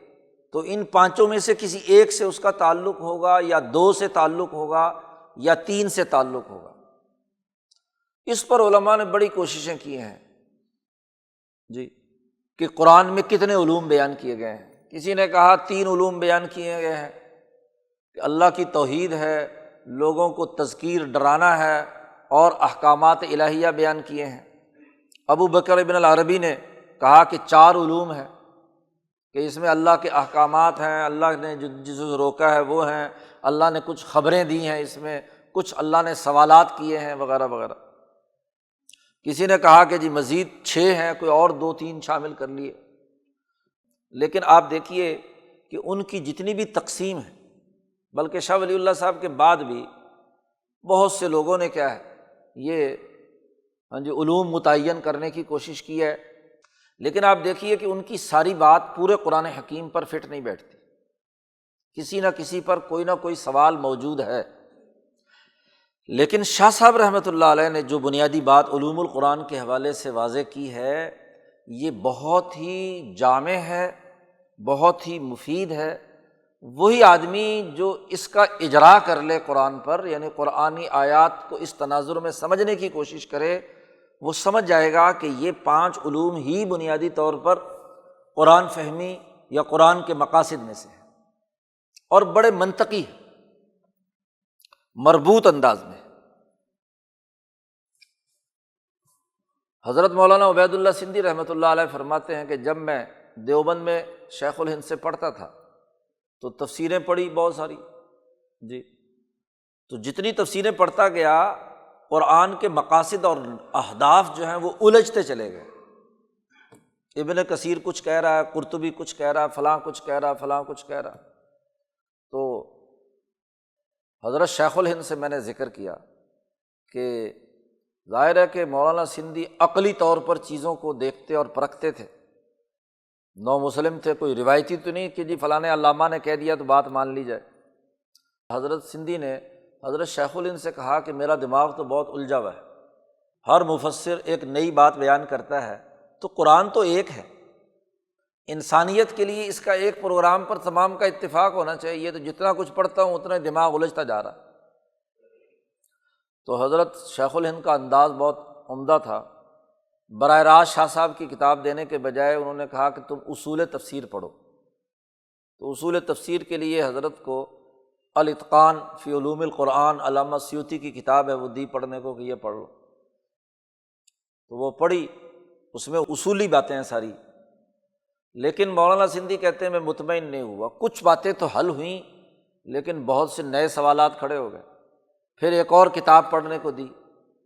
تو ان 5 میں سے کسی ایک سے اس کا تعلق ہوگا، یا 2 سے تعلق ہوگا، یا 3 سے تعلق ہوگا۔ اس پر علماء نے بڑی کوششیں کی ہیں جی کہ قرآن میں کتنے علوم بیان کیے گئے ہیں۔ کسی نے کہا 3 علوم بیان کیے گئے ہیں کہ اللہ کی توحید ہے، لوگوں کو تذکیر ڈرانا ہے، اور احکامات الہیہ بیان کیے ہیں۔ ابو بکر ابن العربی نے کہا کہ 4 علوم ہیں، کہ اس میں اللہ کے احکامات ہیں، اللہ نے جسے روکا ہے وہ ہیں، اللہ نے کچھ خبریں دی ہیں، اس میں کچھ اللہ نے سوالات کیے ہیں وغیرہ وغیرہ۔ کسی نے کہا کہ جی مزید 6 ہیں، کوئی اور 2-3 شامل کر لیے۔ لیکن آپ دیکھیے کہ ان کی جتنی بھی تقسیم ہے، بلکہ شاہ ولی اللہ صاحب کے بعد بھی بہت سے لوگوں نے کیا ہے یہ علوم متعین کرنے کی کوشش کی ہے، لیکن آپ دیکھیے کہ ان کی ساری بات پورے قرآن حکیم پر فٹ نہیں بیٹھتی، کسی نہ کسی پر کوئی نہ کوئی سوال موجود ہے۔ لیکن شاہ صاحب رحمۃ اللہ علیہ نے جو بنیادی بات علوم القرآن کے حوالے سے واضح کی ہے، یہ بہت ہی جامع ہے، بہت ہی مفید ہے۔ وہی آدمی جو اس کا اجرا کر لے قرآن پر، یعنی قرآنی آیات کو اس تناظر میں سمجھنے کی کوشش کرے، وہ سمجھ جائے گا کہ یہ 5 علوم ہی بنیادی طور پر قرآن فہمی یا قرآن کے مقاصد میں سے ہے، اور بڑے منطقی مربوط انداز میں۔ حضرت مولانا عبید اللہ سندھی رحمۃ اللہ علیہ فرماتے ہیں کہ جب میں دیوبند میں شیخ الہند سے پڑھتا تھا تو تفسیریں پڑھی بہت ساری جی، تو جتنی تفسیریں پڑھتا گیا قرآن کے مقاصد اور اہداف جو ہیں وہ الجھتے چلے گئے۔ ابن کثیر کچھ کہہ رہا ہے، قرطبی کچھ کہہ رہا ہے، فلاں کچھ کہہ رہا ہے، فلاں کچھ کہہ رہا ہے۔ تو حضرت شیخ الہند سے میں نے ذکر کیا کہ ظاہر ہے کہ مولانا سندھی عقلی طور پر چیزوں کو دیکھتے اور پرکھتے تھے، نو مسلم تھے، کوئی روایتی تو نہیں کہ جی فلاں علامہ نے کہہ دیا تو بات مان لی جائے۔ حضرت سندھی نے حضرت شیخ الہند سے کہا کہ میرا دماغ تو بہت الجھا ہوا ہے، ہر مفسر ایک نئی بات بیان کرتا ہے، تو قرآن تو ایک ہے، انسانیت کے لیے اس کا ایک پروگرام پر تمام کا اتفاق ہونا چاہیے، یہ تو جتنا کچھ پڑھتا ہوں اتنا دماغ الجھتا جا رہا۔ تو حضرت شیخ الہند کا انداز بہت عمدہ تھا، براہ راست شاہ صاحب کی کتاب دینے کے بجائے انہوں نے کہا کہ تم اصول تفسیر پڑھو۔ تو اصول تفسیر کے لیے حضرت کو الاتقان فی علوم القرآن علامہ سیوطی کی کتاب ہے وہ دی پڑھنے کو کہ یہ پڑھ لو، تو وہ پڑھی، اس میں اصولی باتیں ہیں ساری، لیکن مولانا سندھی کہتے ہیں میں مطمئن نہیں ہوا، کچھ باتیں تو حل ہوئیں لیکن بہت سے نئے سوالات کھڑے ہو گئے۔ پھر ایک اور کتاب پڑھنے کو دی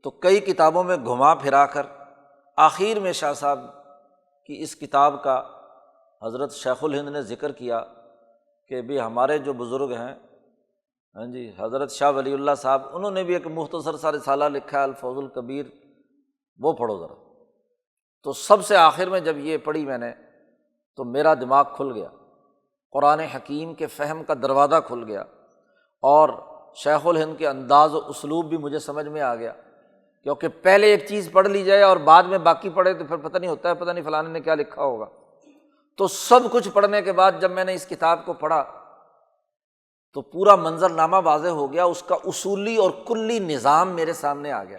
تو کئی کتابوں میں گھما پھرا کر آخر میں شاہ صاحب کی اس کتاب کا حضرت شیخ الہند نے ذکر کیا کہ بھی ہمارے جو بزرگ ہیں، ہاں جی، حضرت شاہ ولی اللہ صاحب، انہوں نے بھی ایک مختصر سا رسالہ لکھا ہے الفوز الکبیر، وہ پڑھو ذرا۔ تو سب سے آخر میں جب یہ پڑھی میں نے تو میرا دماغ کھل گیا، قرآن حکیم کے فہم کا دروازہ کھل گیا، اور شیخ الہند کے انداز و اسلوب بھی مجھے سمجھ میں آ گیا، کیونکہ پہلے ایک چیز پڑھ لی جائے اور بعد میں باقی پڑھے تو پھر پتہ نہیں ہوتا ہے، پتہ نہیں فلانے نے کیا لکھا ہوگا۔ تو سب کچھ پڑھنے کے بعد جب میں نے اس کتاب کو پڑھا تو پورا منظرنامہ واضح ہو گیا، اس کا اصولی اور کلی نظام میرے سامنے آ گیا۔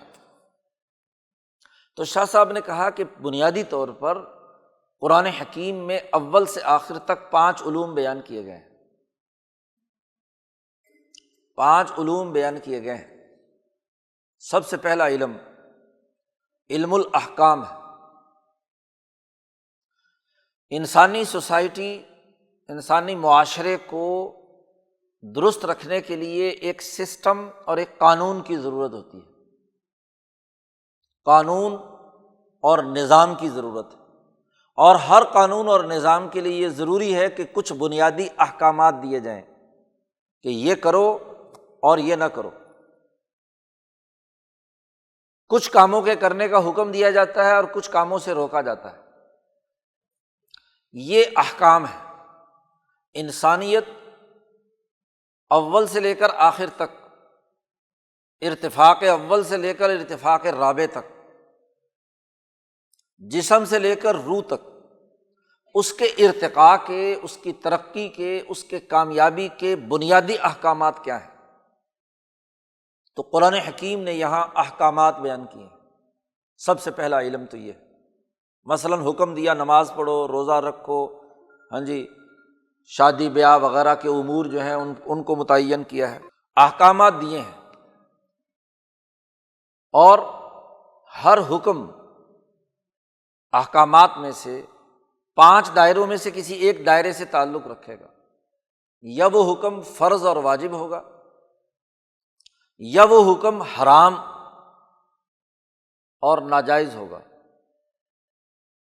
تو شاہ صاحب نے کہا کہ بنیادی طور پر قرآن حکیم میں اول سے آخر تک 5 علوم بیان کیے گئے ہیں، 5 علوم بیان کیے گئے ہیں۔ سب سے پہلا علم علم الاحکام ہے۔ انسانی سوسائٹی، انسانی معاشرے کو درست رکھنے کے لیے ایک سسٹم اور ایک قانون کی ضرورت ہوتی ہے، قانون اور نظام کی ضرورت ہے، اور ہر قانون اور نظام کے لیے یہ ضروری ہے کہ کچھ بنیادی احکامات دیے جائیں کہ یہ کرو اور یہ نہ کرو۔ کچھ کاموں کے کرنے کا حکم دیا جاتا ہے اور کچھ کاموں سے روکا جاتا ہے، یہ احکام ہے۔ انسانیت اول سے لے کر آخر تک، ارتفاق اول سے لے کر ارتفاق رابع تک، جسم سے لے کر روح تک، اس کے ارتقاء کے، اس کی ترقی کے، اس کے کامیابی کے بنیادی احکامات کیا ہیں؟ تو قرآن حکیم نے یہاں احکامات بیان کیے ہیں۔ سب سے پہلا علم تو یہ ہے، مثلاً حکم دیا نماز پڑھو، روزہ رکھو، ہاں جی، شادی بیاہ وغیرہ کے امور جو ہیں ان کو متعین کیا ہے، احکامات دیے ہیں، اور ہر حکم احکامات میں سے 5 دائروں میں سے کسی ایک دائرے سے تعلق رکھے گا، یا وہ حکم فرض اور واجب ہوگا، یا وہ حکم حرام اور ناجائز ہوگا،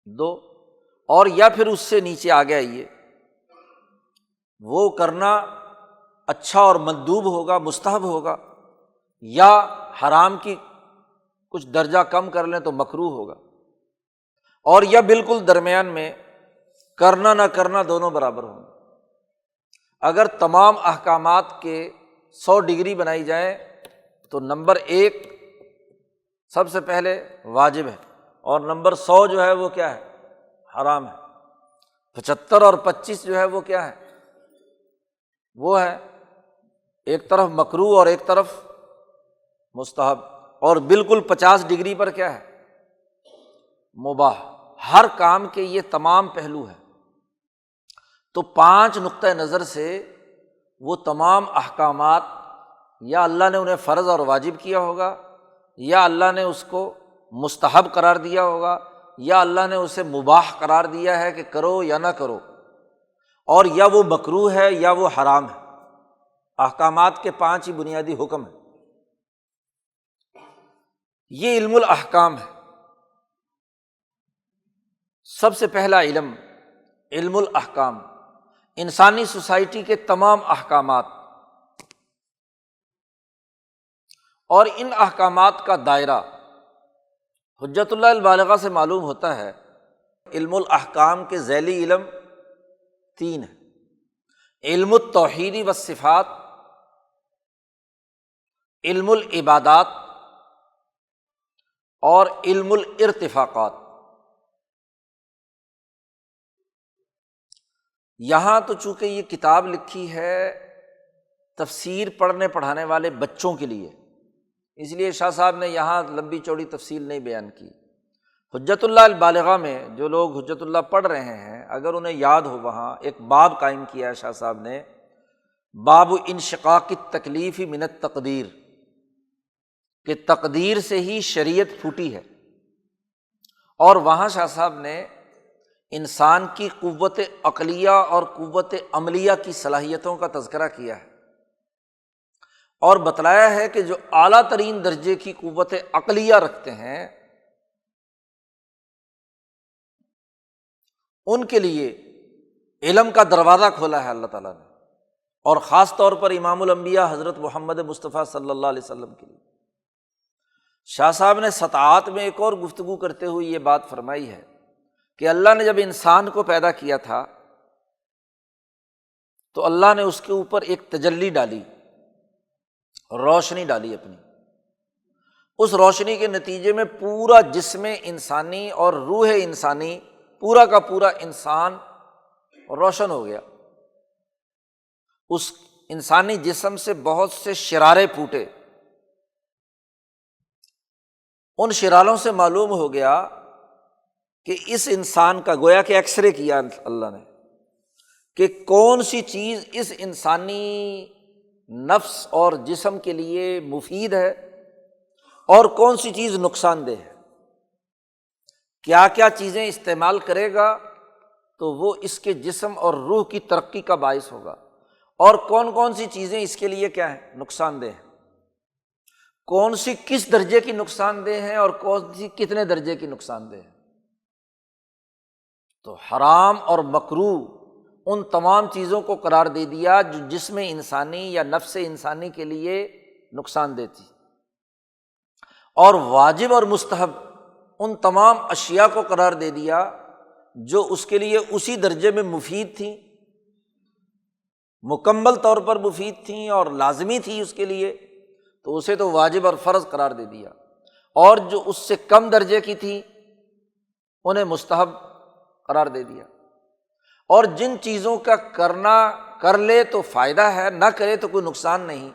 2، اور یا پھر اس سے نیچے آ گیا یہ وہ کرنا اچھا اور مندوب ہوگا، مستحب ہوگا، یا حرام کی کچھ درجہ کم کر لیں تو مکروہ ہوگا، اور یا بالکل درمیان میں کرنا نہ کرنا دونوں برابر ہوں گے۔ اگر تمام احکامات کے 100 ڈگری بنائی جائیں تو نمبر 1 سب سے پہلے واجب ہے، اور نمبر 100 جو ہے وہ کیا ہے؟ حرام ہے۔ 75 اور 25 جو ہے وہ کیا ہے؟ وہ ہے ایک طرف مکروہ اور ایک طرف مستحب، اور بالکل 50 ڈگری پر کیا ہے؟ مباح۔ ہر کام کے یہ تمام پہلو ہیں۔ تو 5 نقطۂ نظر سے وہ تمام احکامات یا اللہ نے انہیں فرض اور واجب کیا ہوگا، یا اللہ نے اس کو مستحب قرار دیا ہوگا، یا اللہ نے اسے مباح قرار دیا ہے کہ کرو یا نہ کرو، اور یا وہ مکروہ ہے یا وہ حرام ہے۔ احکامات کے 5 ہی بنیادی حکم ہیں۔ یہ علم الاحکام ہے۔ سب سے پہلا علم علم الاحکام، انسانی سوسائٹی کے تمام احکامات، اور ان احکامات کا دائرہ حجت اللہ البالغہ سے معلوم ہوتا ہے۔ علم الاحکام کے ذیلی علم تین ہیں: علم التوحید والصفات، علم العبادات اور علم الارتفاقات۔ یہاں تو چونکہ یہ کتاب لکھی ہے تفسیر پڑھنے پڑھانے والے بچوں کے لیے، اس لیے شاہ صاحب نے یہاں لمبی چوڑی تفصیل نہیں بیان کی۔ حجت اللہ البالغہ میں جو لوگ حجت اللہ پڑھ رہے ہیں، اگر انہیں یاد ہو، وہاں ایک باب قائم کیا ہے شاہ صاحب نے، باب انشقاق التکلیف من التقدیر، کہ تقدیر سے ہی شریعت پھوٹی ہے۔ اور وہاں شاہ صاحب نے انسان کی قوت عقلیہ اور قوت عملیہ کی صلاحیتوں کا تذکرہ کیا ہے، اور بتلایا ہے کہ جو اعلیٰ ترین درجے کی قوت عقلیہ رکھتے ہیں ان کے لیے علم کا دروازہ کھولا ہے اللہ تعالیٰ نے، اور خاص طور پر امام الانبیاء حضرت محمد مصطفیٰ صلی اللہ علیہ وسلم کے لیے۔ شاہ صاحب نے سطاعت میں ایک اور گفتگو کرتے ہوئے یہ بات فرمائی ہے کہ اللہ نے جب انسان کو پیدا کیا تھا تو اللہ نے اس کے اوپر ایک تجلی ڈالی، روشنی ڈالی اپنی۔ اس روشنی کے نتیجے میں پورا جسم انسانی اور روح انسانی، پورا کا پورا انسان روشن ہو گیا۔ اس انسانی جسم سے بہت سے شرارے پھوٹے، ان شراروں سے معلوم ہو گیا کہ اس انسان کا، گویا کہ ایکس رے کیا اللہ نے، کہ کون سی چیز اس انسانی نفس اور جسم کے لیے مفید ہے اور کون سی چیز نقصان دہ ہے، کیا کیا چیزیں استعمال کرے گا تو وہ اس کے جسم اور روح کی ترقی کا باعث ہوگا، اور کون کون سی چیزیں اس کے لیے کیا ہیں، نقصان دہ ہیں، کون سی کس درجے کی نقصان دہ ہیں اور کون سی کتنے درجے کی نقصان دہ ہیں۔ تو حرام اور مکروہ ان تمام چیزوں کو قرار دے دیا جو جسم انسانی یا نفس انسانی کے لیے نقصان دہ تھی، اور واجب اور مستحب ان تمام اشیاء کو قرار دے دیا جو اس کے لیے اسی درجے میں مفید تھیں، مکمل طور پر مفید تھیں اور لازمی تھی اس کے لیے، تو اسے تو واجب اور فرض قرار دے دیا، اور جو اس سے کم درجے کی تھی انہیں مستحب قرار دے دیا، اور جن چیزوں کا کرنا کر لے تو فائدہ ہے، نہ کرے تو کوئی نقصان نہیں،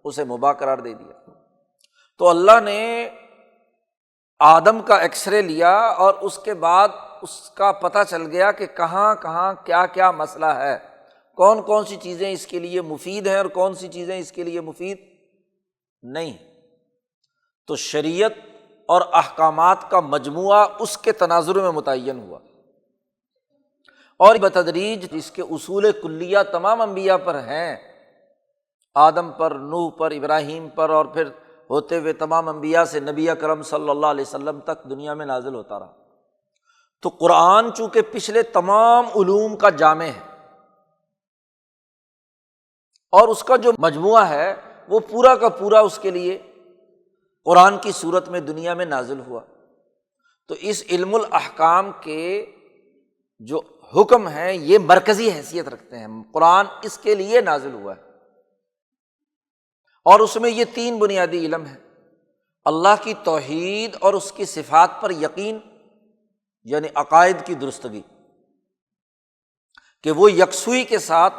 اسے مباح قرار دے دیا۔ تو اللہ نے آدم کا ایکس رے لیا اور اس کے بعد اس کا پتہ چل گیا کہ کہاں کہاں کیا کیا مسئلہ ہے، کون کون سی چیزیں اس کے لیے مفید ہیں اور کون سی چیزیں اس کے لیے مفید نہیں۔ تو شریعت اور احکامات کا مجموعہ اس کے تناظر میں متعین ہوا، اور بتدریج اس کے اصول کلیہ تمام انبیاء پر ہیں، آدم پر، نوح پر، ابراہیم پر، اور پھر ہوتے ہوئے تمام انبیاء سے نبی اکرم صلی اللہ علیہ وسلم تک دنیا میں نازل ہوتا رہا۔ تو قرآن چونکہ پچھلے تمام علوم کا جامع ہے، اور اس کا جو مجموعہ ہے وہ پورا کا پورا اس کے لیے قرآن کی صورت میں دنیا میں نازل ہوا۔ تو اس علم الاحکام کے جو حکم ہیں یہ مرکزی حیثیت رکھتے ہیں، قرآن اس کے لیے نازل ہوا ہے، اور اس میں یہ تین بنیادی علم ہیں: اللہ کی توحید اور اس کی صفات پر یقین، یعنی عقائد کی درستگی، کہ وہ یکسوئی کے ساتھ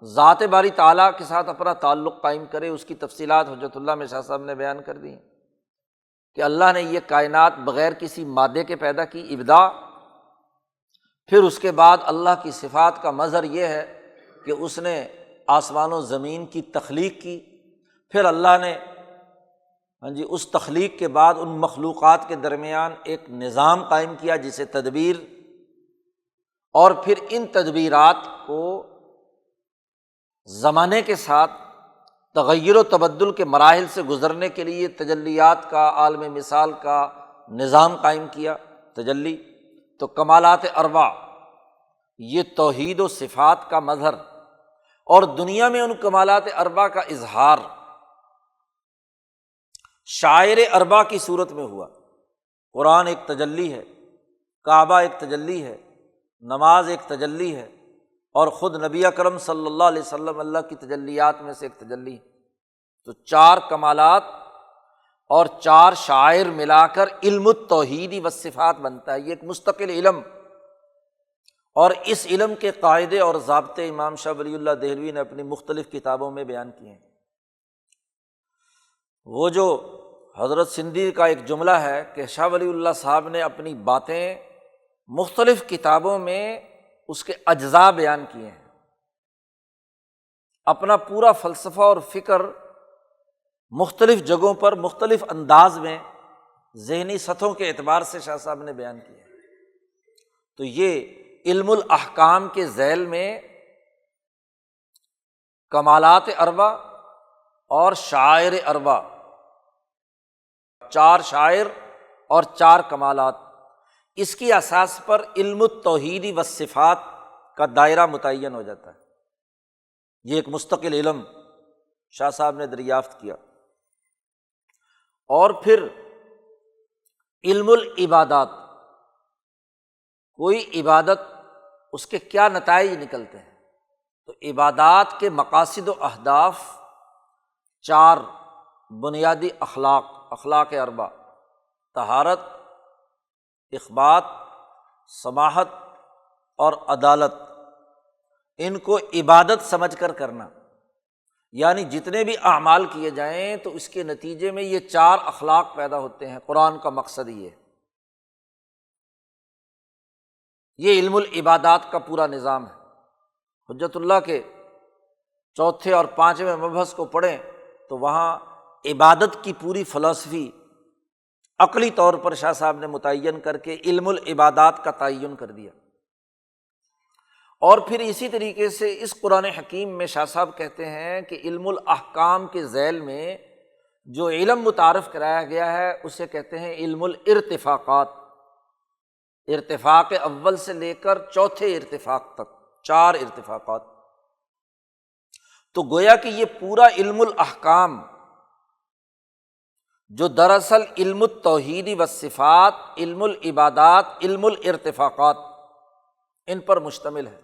ذات باری تعالیٰ کے ساتھ اپنا تعلق قائم کرے۔ اس کی تفصیلات حجت اللہ میں شاہ صاحب نے بیان کر دی کہ اللہ نے یہ کائنات بغیر کسی مادے کے پیدا کی، ابداع۔ پھر اس کے بعد اللہ کی صفات کا مظہر یہ ہے کہ اس نے آسمان و زمین کی تخلیق کی، پھر اللہ نے اس تخلیق کے بعد ان مخلوقات کے درمیان ایک نظام قائم کیا جسے تدبیر، اور پھر ان تدبیرات کو زمانے کے ساتھ تغیر و تبدل کے مراحل سے گزرنے کے لیے تجلیات کا، عالم مثال کا نظام قائم کیا، تجلی۔ تو کمالات اربع یہ توحید و صفات کا مظہر، اور دنیا میں ان کمالات اربع کا اظہار، شعائر اربع کی صورت میں ہوا۔ قرآن ایک تجلی ہے، کعبہ ایک تجلی ہے، نماز ایک تجلی ہے، اور خود نبی اکرم صلی اللہ علیہ وسلم اللہ کی تجلیات میں سے ایک تجلی ہے۔ تو چار کمالات اور چار شعائر ملا کر علم التوحید والصفات بنتا ہے۔ یہ ایک مستقل علم، اور اس علم کے قاعدے اور ضابطے امام شاہ ولی اللہ دہلوی نے اپنی مختلف کتابوں میں بیان کیے ہیں۔ وہ جو حضرت سندھی کا ایک جملہ ہے کہ شاہ ولی اللہ صاحب نے اپنی باتیں مختلف کتابوں میں اس کے اجزاء بیان کیے ہیں، اپنا پورا فلسفہ اور فکر مختلف جگہوں پر مختلف انداز میں ذہنی سطحوں کے اعتبار سے شاہ صاحب نے بیان کیا ہے۔ تو یہ علم الاحکام کے ذیل میں کمالات اربع اور شعائر اربع، چار شعائر اور چار کمالات، اس کی اساس پر علم التوحید والصفات کا دائرہ متعین ہو جاتا ہے۔ یہ ایک مستقل علم شاہ صاحب نے دریافت کیا۔ اور پھر علم العبادات، کوئی عبادت اس کے کیا نتائج نکلتے ہیں، تو عبادات کے مقاصد و اہداف چار بنیادی اخلاق اربع: طہارت، اخبات، سماحت اور عدالت، ان کو عبادت سمجھ کر کرنا، یعنی جتنے بھی اعمال کیے جائیں تو اس کے نتیجے میں یہ چار اخلاق پیدا ہوتے ہیں۔ قرآن کا مقصد یہ ہے، یہ علم العبادات کا پورا نظام ہے۔ حجت اللہ کے چوتھے اور پانچویں مبحث کو پڑھیں تو وہاں عبادت کی پوری فلسفی عقلی طور پر شاہ صاحب نے متعین کر کے علم العبادات کا تعین کر دیا۔ اور پھر اسی طریقے سے اس قرآن حکیم میں شاہ صاحب کہتے ہیں کہ علم الاحکام کے ذیل میں جو علم متعارف کرایا گیا ہے اسے کہتے ہیں علم الارتفاقات، ارتفاق اول سے لے کر چوتھے ارتفاق تک، چار ارتفاقات۔ تو گویا کہ یہ پورا علم الاحکام جو دراصل علم التوحید والصفات، علم العبادات، علم الارتفاقات، ان پر مشتمل ہے۔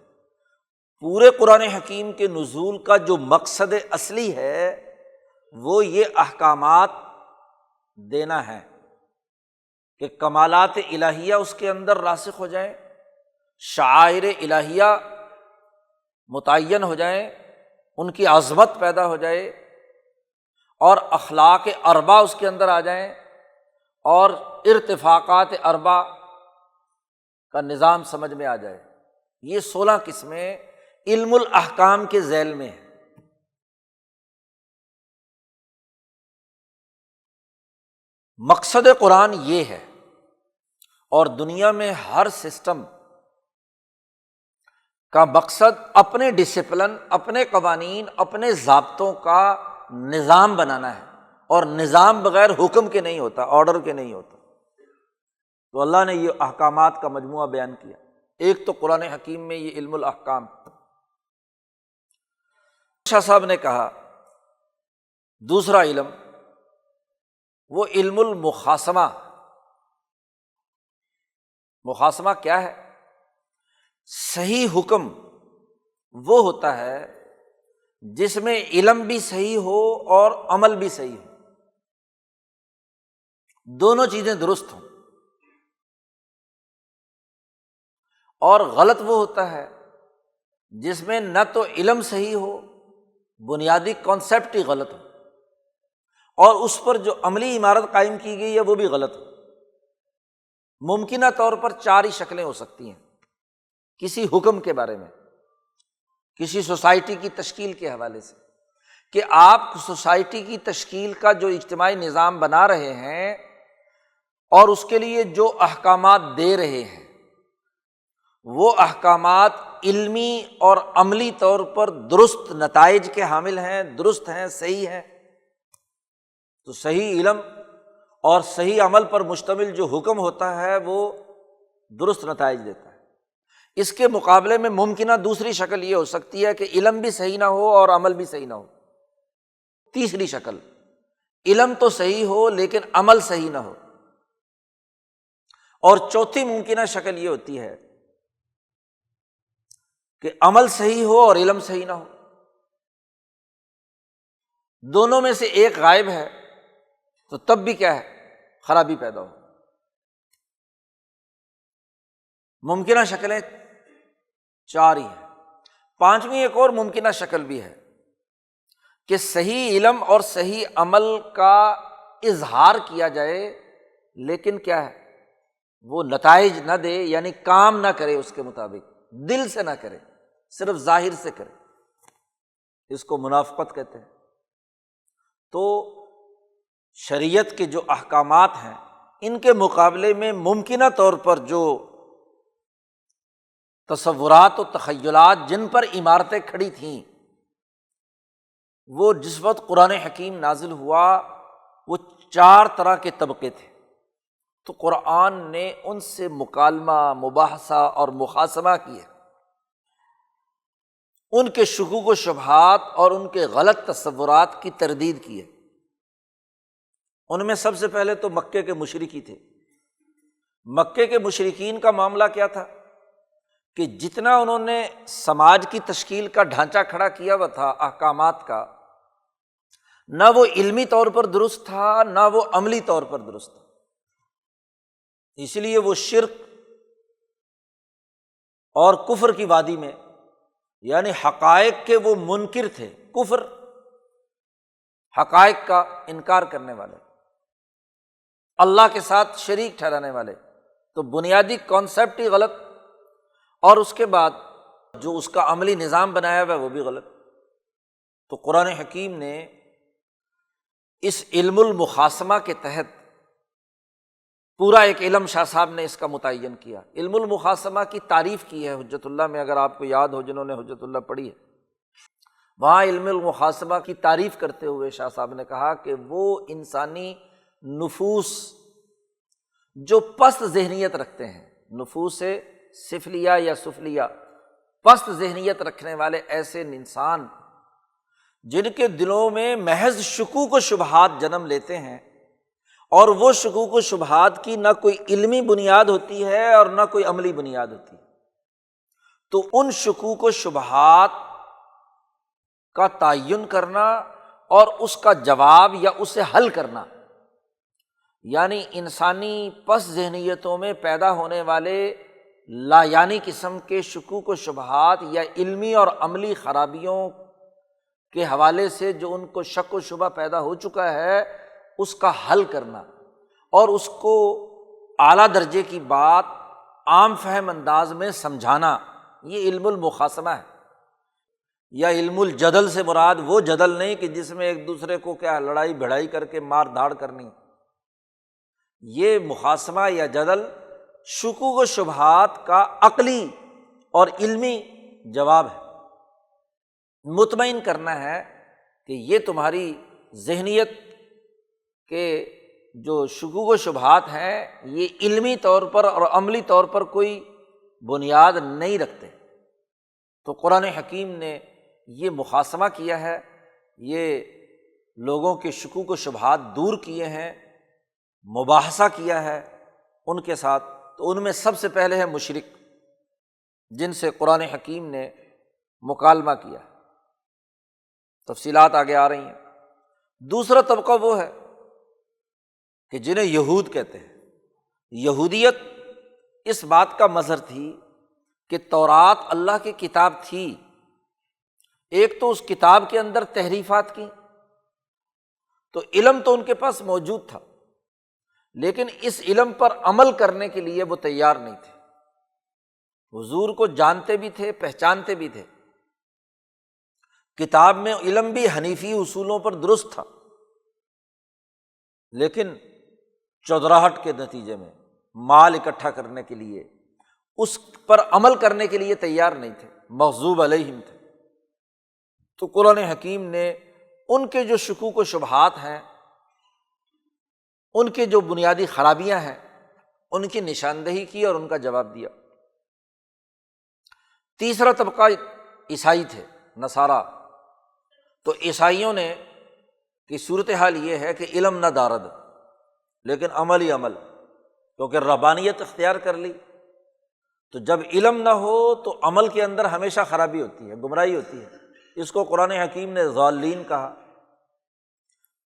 پورے قرآن حکیم کے نزول کا جو مقصد اصلی ہے وہ یہ احکامات دینا ہے کہ کمالات الہیہ اس کے اندر راسخ ہو جائیں، شعائر الہیہ متعین ہو جائیں، ان کی عظمت پیدا ہو جائے، اور اخلاق اربع اس کے اندر آ جائیں، اور ارتفاقات اربع کا نظام سمجھ میں آ جائے۔ یہ 16 قسمیں علم الاحکام کے ذیل میں ہیں۔ مقصد قرآن یہ ہے، اور دنیا میں ہر سسٹم کا مقصد اپنے ڈسپلن، اپنے قوانین، اپنے ضابطوں کا نظام بنانا ہے، اور نظام بغیر حکم کے نہیں ہوتا، آرڈر کے نہیں ہوتا۔ تو اللہ نے یہ احکامات کا مجموعہ بیان کیا۔ ایک تو قرآن حکیم میں یہ علم الاحکام۔ شاہ صاحب نے کہا دوسرا علم وہ علم المخاصمہ۔ مخاصمہ کیا ہے؟ صحیح حکم وہ ہوتا ہے جس میں علم بھی صحیح ہو اور عمل بھی صحیح ہو، دونوں چیزیں درست ہوں۔ اور غلط وہ ہوتا ہے جس میں نہ تو علم صحیح ہو، بنیادی کانسیپٹ ہی غلط ہو، اور اس پر جو عملی عمارت قائم کی گئی ہے وہ بھی غلط ہو۔ ممکنہ طور پر چار ہی شکلیں ہو سکتی ہیں کسی حکم کے بارے میں، کسی سوسائٹی کی تشکیل کے حوالے سے، کہ آپ سوسائٹی کی تشکیل کا جو اجتماعی نظام بنا رہے ہیں اور اس کے لیے جو احکامات دے رہے ہیں وہ احکامات علمی اور عملی طور پر درست نتائج کے حامل ہیں، درست ہیں، صحیح ہیں۔ تو صحیح علم اور صحیح عمل پر مشتمل جو حکم ہوتا ہے وہ درست نتائج دیتا ہے۔ اس کے مقابلے میں ممکنہ دوسری شکل یہ ہو سکتی ہے کہ علم بھی صحیح نہ ہو اور عمل بھی صحیح نہ ہو۔ تیسری شکل، علم تو صحیح ہو لیکن عمل صحیح نہ ہو۔ اور چوتھی ممکنہ شکل یہ ہوتی ہے کہ عمل صحیح ہو اور علم صحیح نہ ہو، دونوں میں سے ایک غائب ہے، تو تب بھی کیا ہے، خرابی پیدا ہو۔ ممکنہ شکلیں 4 ہی ہیں۔ 5ویں ایک اور ممکنہ شکل بھی ہے کہ صحیح علم اور صحیح عمل کا اظہار کیا جائے، لیکن کیا ہے، وہ نتائج نہ دے، یعنی کام نہ کرے اس کے مطابق، دل سے نہ کرے، صرف ظاہر سے کرے، اس کو منافقت کہتے ہیں۔ تو شریعت کے جو احکامات ہیں ان کے مقابلے میں ممکنہ طور پر جو تصورات و تخیلات جن پر عمارتیں کھڑی تھیں، وہ جس وقت قرآن حکیم نازل ہوا وہ 4 طرح کے طبقے تھے، تو قرآن نے ان سے مکالمہ، مباحثہ اور مخاصمہ کیا، ان کے شکوک و شبہات اور ان کے غلط تصورات کی تردید کی ہے۔ ان میں سب سے پہلے تو مکے کے مشرکی تھے۔ مکے کے مشرکین کا معاملہ کیا تھا کہ جتنا انہوں نے سماج کی تشکیل کا ڈھانچہ کھڑا کیا ہوا تھا احکامات کا، نہ وہ علمی طور پر درست تھا نہ وہ عملی طور پر درست تھا، اس لیے وہ شرک اور کفر کی وادی میں، یعنی حقائق کے وہ منکر تھے، کفر، حقائق کا انکار کرنے والے، اللہ کے ساتھ شریک ٹھہرانے والے، تو بنیادی کانسیپٹ ہی غلط، اور اس کے بعد جو اس کا عملی نظام بنایا ہوا ہے وہ بھی غلط۔ تو قرآن حکیم نے اس علم المخاصمہ کے تحت پورا ایک علم شاہ صاحب نے اس کا متعین کیا۔ علم المخاصمہ کی تعریف کی ہے حجت اللہ میں، اگر آپ کو یاد ہو جنہوں نے حجت اللہ پڑھی ہے، وہاں علم المخاصمہ کی تعریف کرتے ہوئے شاہ صاحب نے کہا کہ وہ انسانی نفوس جو پست ذہنیت رکھتے ہیں، نفوس سفلیہ یا سفلیہ، پست ذہنیت رکھنے والے ایسے انسان جن کے دلوں میں محض شکوک و شبہات جنم لیتے ہیں، اور وہ شکوک و شبہات کی نہ کوئی علمی بنیاد ہوتی ہے اور نہ کوئی عملی بنیاد ہوتی ہے، تو ان شکوک و شبہات کا تعین کرنا اور اس کا جواب یا اسے حل کرنا، یعنی انسانی پس ذہنیتوں میں پیدا ہونے والے لا یعنی قسم کے شکوک و شبہات یا علمی اور عملی خرابیوں کے حوالے سے جو ان کو شک و شبہ پیدا ہو چکا ہے، اس کا حل کرنا اور اس کو اعلیٰ درجے کی بات عام فہم انداز میں سمجھانا، یہ علم المخاصمہ ہے۔ یا علم الجدل سے مراد وہ جدل نہیں کہ جس میں ایک دوسرے کو کیا لڑائی بھڑائی کر کے مار دھاڑ کرنی، یہ مخاصمہ یا جدل شکوک و شبہات کا عقلی اور علمی جواب ہے، مطمئن کرنا ہے کہ یہ تمہاری ذہنیت کے جو شکوک و شبہات ہیں یہ علمی طور پر اور عملی طور پر کوئی بنیاد نہیں رکھتے۔ تو قرآن حکیم نے یہ مخاصمہ کیا ہے، یہ لوگوں کے شکوک و شبہات دور کیے ہیں، مباحثہ کیا ہے ان کے ساتھ۔ تو ان میں سب سے پہلے ہے مشرک، جن سے قرآن حکیم نے مکالمہ کیا، تفصیلات آگے آ رہی ہیں۔ دوسرا طبقہ وہ ہے کہ جنہیں یہود کہتے ہیں۔ یہودیت اس بات کا مظہر تھی کہ تورات اللہ کی کتاب تھی، ایک تو اس کتاب کے اندر تحریفات کی، تو علم تو ان کے پاس موجود تھا، لیکن اس علم پر عمل کرنے کے لیے وہ تیار نہیں تھے۔ حضور کو جانتے بھی تھے، پہچانتے بھی تھے، کتاب میں علم بھی حنیفی اصولوں پر درست تھا، لیکن چودراہٹ کے نتیجے میں مال اکٹھا کرنے کے لیے، اس پر عمل کرنے کے لیے تیار نہیں تھے، مغضوب علیہم تھے۔ تو قرآن حکیم نے ان کے جو شکوک و شبہات ہیں، ان کے جو بنیادی خرابیاں ہیں، ان کی نشاندہی کی اور ان کا جواب دیا۔ تیسرا طبقہ عیسائی تھے، نصارہ۔ تو عیسائیوں نے کہ صورتحال یہ ہے کہ علم نہ دارد لیکن عمل ہی عمل، کیونکہ ربانیت اختیار کر لی، تو جب علم نہ ہو تو عمل کے اندر ہمیشہ خرابی ہوتی ہے، گمراہی ہوتی ہے۔ اس کو قرآن حکیم نے ضالین کہا۔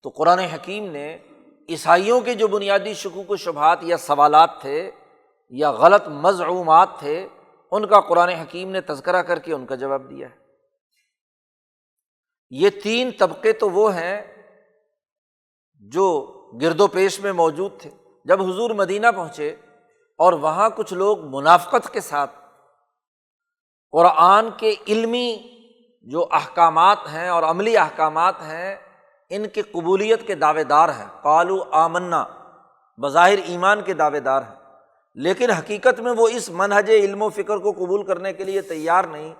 تو قرآن حکیم نے عیسائیوں کے جو بنیادی شکوک و شبہات یا سوالات تھے یا غلط مزعومات تھے، ان کا قرآن حکیم نے تذکرہ کر کے ان کا جواب دیا ہے۔ یہ تین طبقے تو وہ ہیں جو گرد و پیش میں موجود تھے۔ جب حضور مدینہ پہنچے اور وہاں کچھ لوگ منافقت کے ساتھ قرآن کے علمی جو احکامات ہیں اور عملی احکامات ہیں ان کے قبولیت کے دعوے دار ہیں، قالوا آمنا، بظاہر ایمان کے دعوے دار ہیں، لیکن حقیقت میں وہ اس منہج علم و فکر کو قبول کرنے کے لیے تیار نہیں،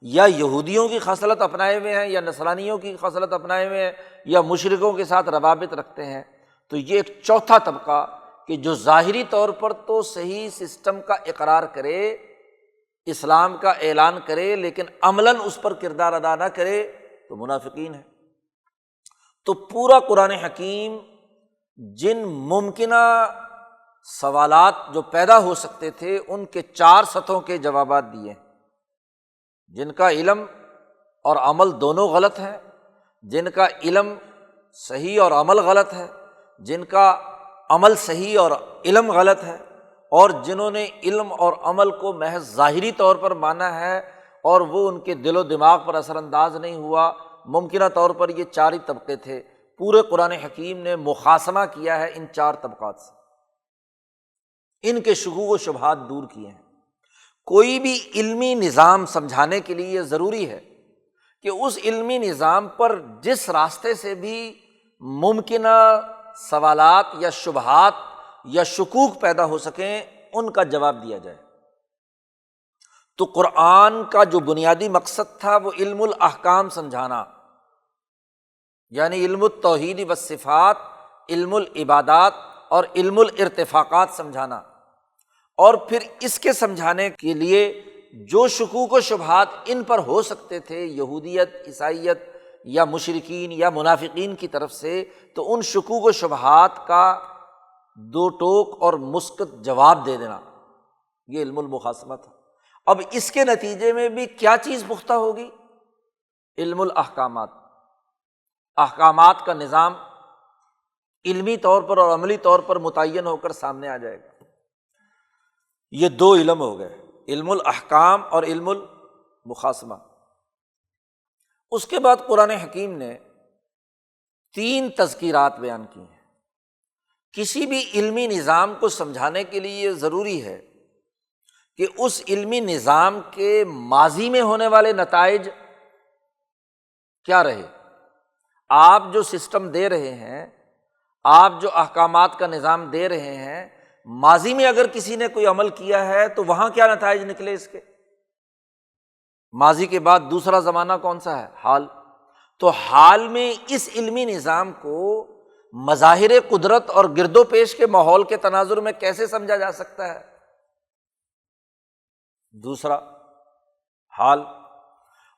یا یہودیوں کی خصلت اپنائے ہوئے ہیں، یا نصرانیوں کی خصلت اپنائے ہوئے ہیں، یا مشرکوں کے ساتھ روابط رکھتے ہیں۔ تو یہ ایک چوتھا طبقہ کہ جو ظاہری طور پر تو صحیح سسٹم کا اقرار کرے، اسلام کا اعلان کرے، لیکن عملاً اس پر کردار ادا نہ کرے، تو منافقین ہیں۔ تو پورا قرآن حکیم جن ممکنہ سوالات جو پیدا ہو سکتے تھے ان کے 4 سطحوں کے جوابات دیے، جن کا علم اور عمل دونوں غلط ہیں، جن کا علم صحیح اور عمل غلط ہے، جن کا عمل صحیح اور علم غلط ہے، اور جنہوں نے علم اور عمل کو محض ظاہری طور پر مانا ہے اور وہ ان کے دل و دماغ پر اثر انداز نہیں ہوا۔ ممکنہ طور پر یہ 4 ہی طبقے تھے۔ پورے قرآن حکیم نے مخاصمہ کیا ہے ان 4 طبقات سے، ان کے شکوک و شبہات دور کیے ہیں۔ کوئی بھی علمی نظام سمجھانے کے لیے یہ ضروری ہے کہ اس علمی نظام پر جس راستے سے بھی ممکنہ سوالات یا شبہات یا شکوک پیدا ہو سکیں ان کا جواب دیا جائے۔ تو قرآن کا جو بنیادی مقصد تھا وہ علم الاحکام سمجھانا، یعنی علم التوحید والصفات، علم العبادات اور علم الارتفاقات سمجھانا، اور پھر اس کے سمجھانے کے لیے جو شکوک و شبہات ان پر ہو سکتے تھے یہودیت، عیسائیت یا مشرکین یا منافقین کی طرف سے، تو ان شکوک و شبہات کا 2 ٹوک اور مثبت جواب دے دینا، یہ علم المخاصمہ تھا۔ اب اس کے نتیجے میں بھی کیا چیز پختہ ہوگی؟ علم الاحکامات، احکامات کا نظام علمی طور پر اور عملی طور پر متعین ہو کر سامنے آ جائے گا۔ یہ 2 علم ہو گئے، علم الاحکام اور علم المخاصمہ۔ اس کے بعد قرآن حکیم نے 3 تذکیرات بیان کی ہیں۔ کسی بھی علمی نظام کو سمجھانے کے لیے یہ ضروری ہے کہ اس علمی نظام کے ماضی میں ہونے والے نتائج کیا رہے۔ آپ جو سسٹم دے رہے ہیں، آپ جو احکامات کا نظام دے رہے ہیں، ماضی میں اگر کسی نے کوئی عمل کیا ہے تو وہاں کیا نتائج نکلے اس کے۔ ماضی کے بعد دوسرا زمانہ کون سا ہے؟ حال۔ تو حال میں اس علمی نظام کو مظاہر قدرت اور گرد و پیش کے ماحول کے تناظر میں کیسے سمجھا جا سکتا ہے؟ دوسرا حال۔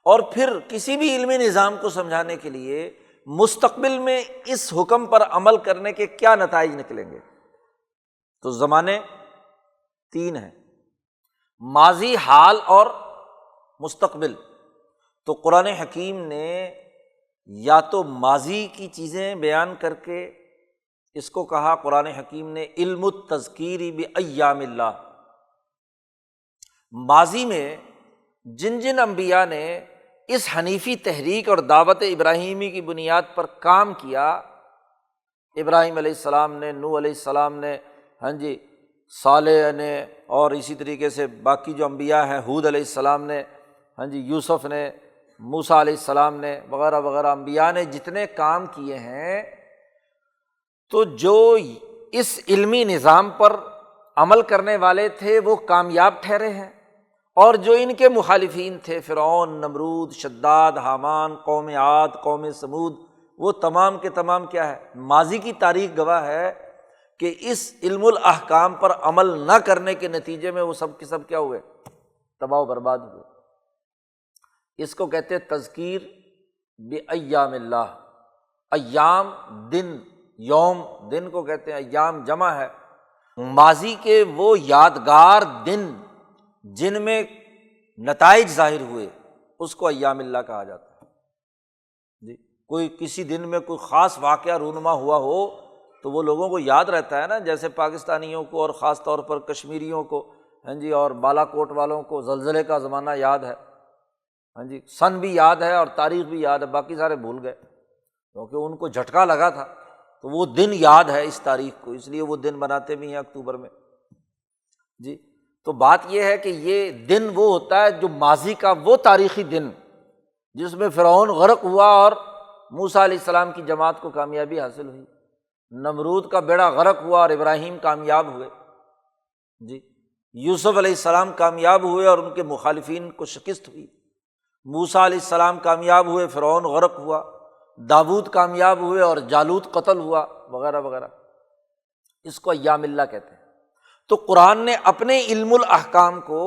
اور پھر کسی بھی علمی نظام کو سمجھانے کے لیے مستقبل میں اس حکم پر عمل کرنے کے کیا نتائج نکلیں گے؟ تو زمانے 3 ہیں، ماضی، حال اور مستقبل۔ تو قرآن حکیم نے یا تو ماضی کی چیزیں بیان کر کے اس کو کہا، قرآن حکیم نے علم التذکیر بایام اللہ، ماضی میں جن جن انبیاء نے اس حنیفی تحریک اور دعوت ابراہیمی کی بنیاد پر کام کیا، ابراہیم علیہ السلام نے، نوح علیہ السلام نے، صالح نے، اور اسی طریقے سے باقی جو انبیاء ہیں، ہود علیہ السلام نے، یوسف نے، موسیٰ علیہ السلام نے، وغیرہ وغیرہ انبیاء نے جتنے کام کیے ہیں، تو جو اس علمی نظام پر عمل کرنے والے تھے وہ کامیاب ٹھہرے ہیں، اور جو ان کے مخالفین تھے، فرعون، نمرود، شداد، حامان، قوم عاد، قوم سمود، وہ تمام کے تمام کیا ہے؟ ماضی کی تاریخ گواہ ہے کہ اس علم الاحکام پر عمل نہ کرنے کے نتیجے میں وہ سب کے سب کیا ہوئے؟ تباہ و برباد ہوئے۔ اس کو کہتے ہیں تذکیر بایام اللہ، ایام دن، یوم دن کو کہتے ہیں، ایام جمع ہے ماضی کے وہ یادگار دن جن میں نتائج ظاہر ہوئے، اس کو ایام اللہ کہا جاتا ہے جی۔ کوئی کسی دن میں کوئی خاص واقعہ رونما ہوا ہو تو وہ لوگوں کو یاد رہتا ہے نا، جیسے پاکستانیوں کو اور خاص طور پر کشمیریوں کو، ہاں جی، اور بالا کوٹ والوں کو زلزلے کا زمانہ یاد ہے، ہاں جی، سن بھی یاد ہے اور تاریخ بھی یاد ہے، باقی سارے بھول گئے کیونکہ ان کو جھٹکا لگا تھا، تو وہ دن یاد ہے اس تاریخ کو، اس لیے وہ دن مناتے بھی ہیں اکتوبر میں جی۔ تو بات یہ ہے کہ یہ دن وہ ہوتا ہے جو ماضی کا وہ تاریخی دن جس میں فرعون غرق ہوا اور موسیٰ علیہ السلام کی جماعت کو کامیابی حاصل ہوئی، نمرود کا بیڑا غرق ہوا اور ابراہیم کامیاب ہوئے جی، یوسف علیہ السلام کامیاب ہوئے اور ان کے مخالفین کو شکست ہوئی، موسیٰ علیہ السلام کامیاب ہوئے، فرعون غرق ہوا، داؤد کامیاب ہوئے اور جالوت قتل ہوا، وغیرہ وغیرہ۔ اس کو ایام اللہ کہتے ہیں۔ تو قرآن نے اپنے علم الاحکام کو،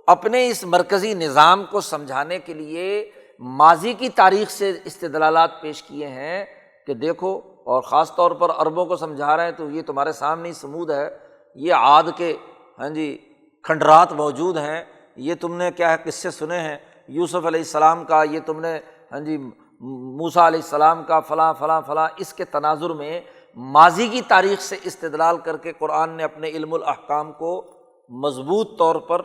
اپنے اس مرکزی نظام کو سمجھانے کے لیے ماضی کی تاریخ سے استدلالات پیش کیے ہیں کہ دیکھو، اور خاص طور پر عربوں کو سمجھا رہے ہیں تو یہ تمہارے سامنے ہی سمود ہے، یہ عاد کے ہاں جی کھنڈرات موجود ہیں، یہ تم نے کیا ہے قصے سنے ہیں یوسف علیہ السلام کا، یہ تم نے ہاں جی موسیٰ علیہ السلام کا، فلاں فلاں فلاں۔ اس کے تناظر میں ماضی کی تاریخ سے استدلال کر کے قرآن نے اپنے علم الاحکام کو مضبوط طور پر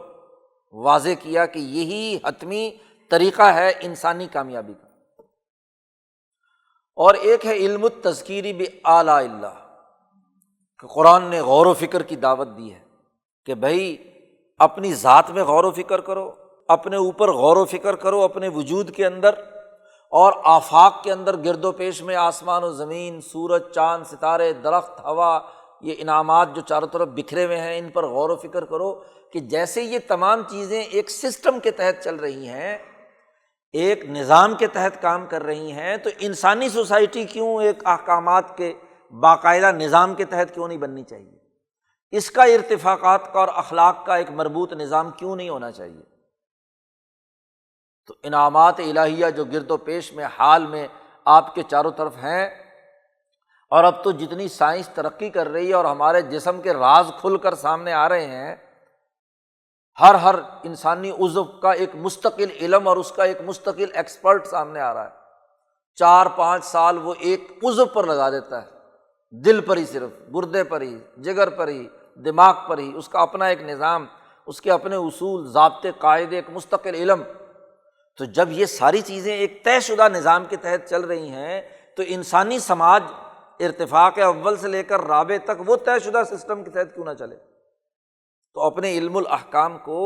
واضح کیا کہ یہی حتمی طریقہ ہے انسانی کامیابی کا۔ اور ایک ہے علم التذکیر بآلاء اللہ، کہ قرآن نے غور و فکر کی دعوت دی ہے کہ بھائی اپنی ذات میں غور و فکر کرو، اپنے اوپر غور و فکر کرو، اپنے وجود کے اندر اور آفاق کے اندر، گرد و پیش میں آسمان و زمین، سورج، چاند، ستارے، درخت، ہوا، یہ انعامات جو چاروں طرف بکھرے ہوئے ہیں، ان پر غور و فکر کرو کہ جیسے یہ تمام چیزیں ایک سسٹم کے تحت چل رہی ہیں، ایک نظام کے تحت کام کر رہی ہیں، تو انسانی سوسائٹی کیوں ایک احکامات کے باقاعدہ نظام کے تحت کیوں نہیں بننی چاہیے؟ اس کا ارتفاقات کا اور اخلاق کا ایک مربوط نظام کیوں نہیں ہونا چاہیے؟ تو انعامات الہیہ جو گرد و پیش میں حال میں آپ کے چاروں طرف ہیں، اور اب تو جتنی سائنس ترقی کر رہی ہے اور ہمارے جسم کے راز کھل کر سامنے آ رہے ہیں، ہر انسانی عضو کا ایک مستقل علم اور اس کا ایک مستقل ایکسپرٹ سامنے آ رہا ہے، 4-5 سال وہ ایک عضو پر لگا دیتا ہے، دل پر ہی، صرف گردے پر ہی، جگر پر ہی، دماغ پر ہی، اس کا اپنا ایک نظام، اس کے اپنے اصول، ضابطے، قاعدے، ایک مستقل علم۔ تو جب یہ ساری چیزیں ایک طے شدہ نظام کے تحت چل رہی ہیں تو انسانی سماج ارتفاق اول سے لے کر رابع تک وہ طے شدہ سسٹم کے تحت کیوں نہ چلے؟ تو اپنے علم الاحکام کو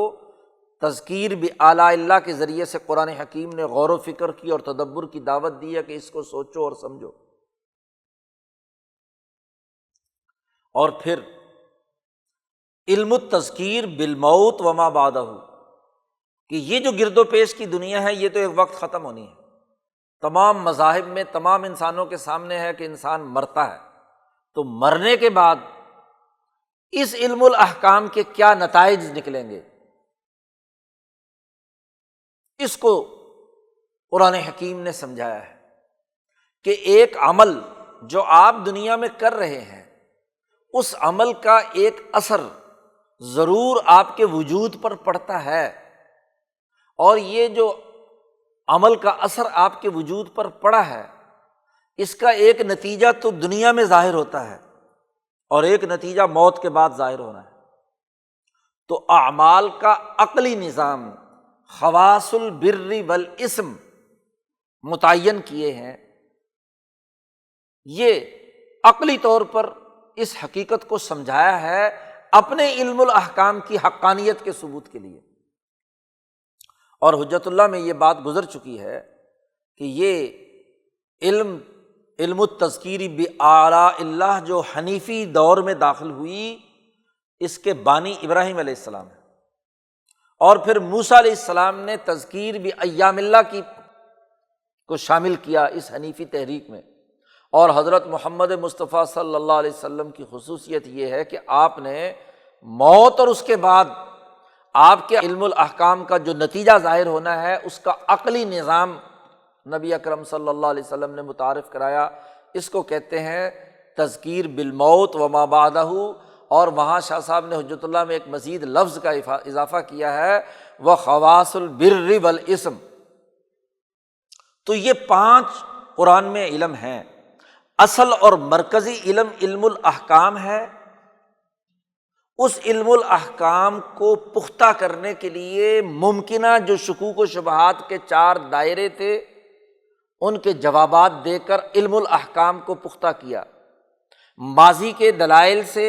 تذکیر بآلاء اللہ کے ذریعے سے قرآن حکیم نے غور و فکر کی اور تدبر کی دعوت دی ہے کہ اس کو سوچو اور سمجھو۔ اور پھر علم التذکیر بالموت وما بعدہ، کہ یہ جو گرد و پیش کی دنیا ہے یہ تو ایک وقت ختم ہونی ہے، تمام مذاہب میں تمام انسانوں کے سامنے ہے کہ انسان مرتا ہے، تو مرنے کے بعد اس علم الاحکام کے کیا نتائج نکلیں گے، اس کو قرآن حکیم نے سمجھایا ہے کہ ایک عمل جو آپ دنیا میں کر رہے ہیں، اس عمل کا ایک اثر ضرور آپ کے وجود پر پڑتا ہے، اور یہ جو عمل کا اثر آپ کے وجود پر پڑا ہے، اس کا ایک نتیجہ تو دنیا میں ظاہر ہوتا ہے اور ایک نتیجہ موت کے بعد ظاہر ہونا ہے۔ تو اعمال کا عقلی نظام خواص البر والاسم متعین کیے ہیں، یہ عقلی طور پر اس حقیقت کو سمجھایا ہے اپنے علم الاحکام کی حقانیت کے ثبوت کے لیے۔ اور حجت اللہ میں یہ بات گزر چکی ہے کہ یہ علم التذکیر بآلاء اللہ جو حنیفی دور میں داخل ہوئی، اس کے بانی ابراہیم علیہ السلام ہے، اور پھر موسیٰ علیہ السلام نے تذکیر بایام اللہ کو شامل کیا اس حنیفی تحریک میں۔ اور حضرت محمد مصطفیٰ صلی اللہ علیہ وسلم کی خصوصیت یہ ہے کہ آپ نے موت اور اس کے بعد آپ کے علم الاحکام کا جو نتیجہ ظاہر ہونا ہے، اس کا عقلی نظام نبی اکرم صلی اللہ علیہ وسلم نے متعارف کرایا، اس کو کہتے ہیں تذکیر بالموت وما بعدہ۔ اور وہاں شاہ صاحب نے حجت اللہ میں ایک مزید لفظ کا اضافہ کیا ہے، وخواص البر والاسم۔ تو یہ 5 قرآن میں علم ہیں۔ اصل اور مرکزی علم علم الاحکام ہے۔ اس علم الاحکام کو پختہ کرنے کے لیے ممکنہ جو شکوک و شبہات کے 4 دائرے تھے، ان کے جوابات دے کر علم الاحکام کو پختہ کیا۔ ماضی کے دلائل سے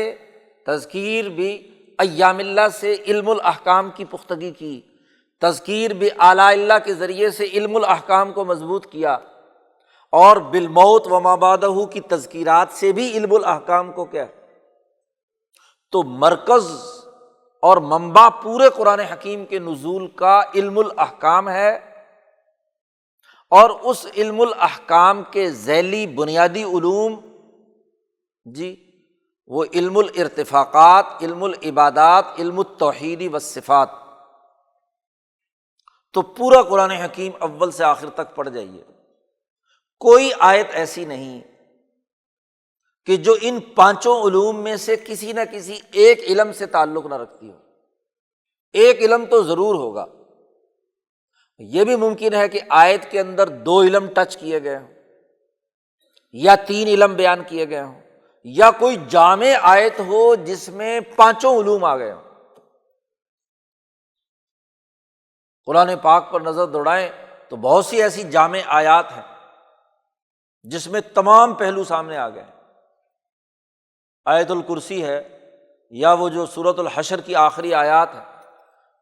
تذکیر بھی ایام اللہ سے علم الاحکام کی پختگی کی، تذکیر بھی آلاء اللہ کے ذریعے سے علم الاحکام کو مضبوط کیا، اور بالموت وما بعدہ کی تذکیرات سے بھی علم الاحکام کو کیا۔ تو مرکز اور منبع پورے قرآن حکیم کے نزول کا علم الاحکام ہے، اور اس علم الاحکام کے ذیلی بنیادی علوم وہ علم الارتفاقات، علم العبادات، علم التوحید والصفات۔ تو پورا قرآن حکیم اول سے آخر تک پڑھ جائیے، کوئی آیت ایسی نہیں کہ جو ان 5 علوم میں سے کسی نہ کسی ایک علم سے تعلق نہ رکھتی ہو۔ ایک علم تو ضرور ہوگا۔ یہ بھی ممکن ہے کہ آیت کے اندر 2 علم ٹچ کیے گئے ہوں، یا 3 علم بیان کیے گئے ہوں، یا کوئی جامع آیت ہو جس میں 5 علوم آ گئے ہوں۔ قرآن پاک پر نظر دوڑائیں تو بہت سی ایسی جامع آیات ہیں جس میں تمام پہلو سامنے آ گئے۔ آیت الکرسی ہے، یا وہ جو سورۃ الحشر کی آخری آیات ہے،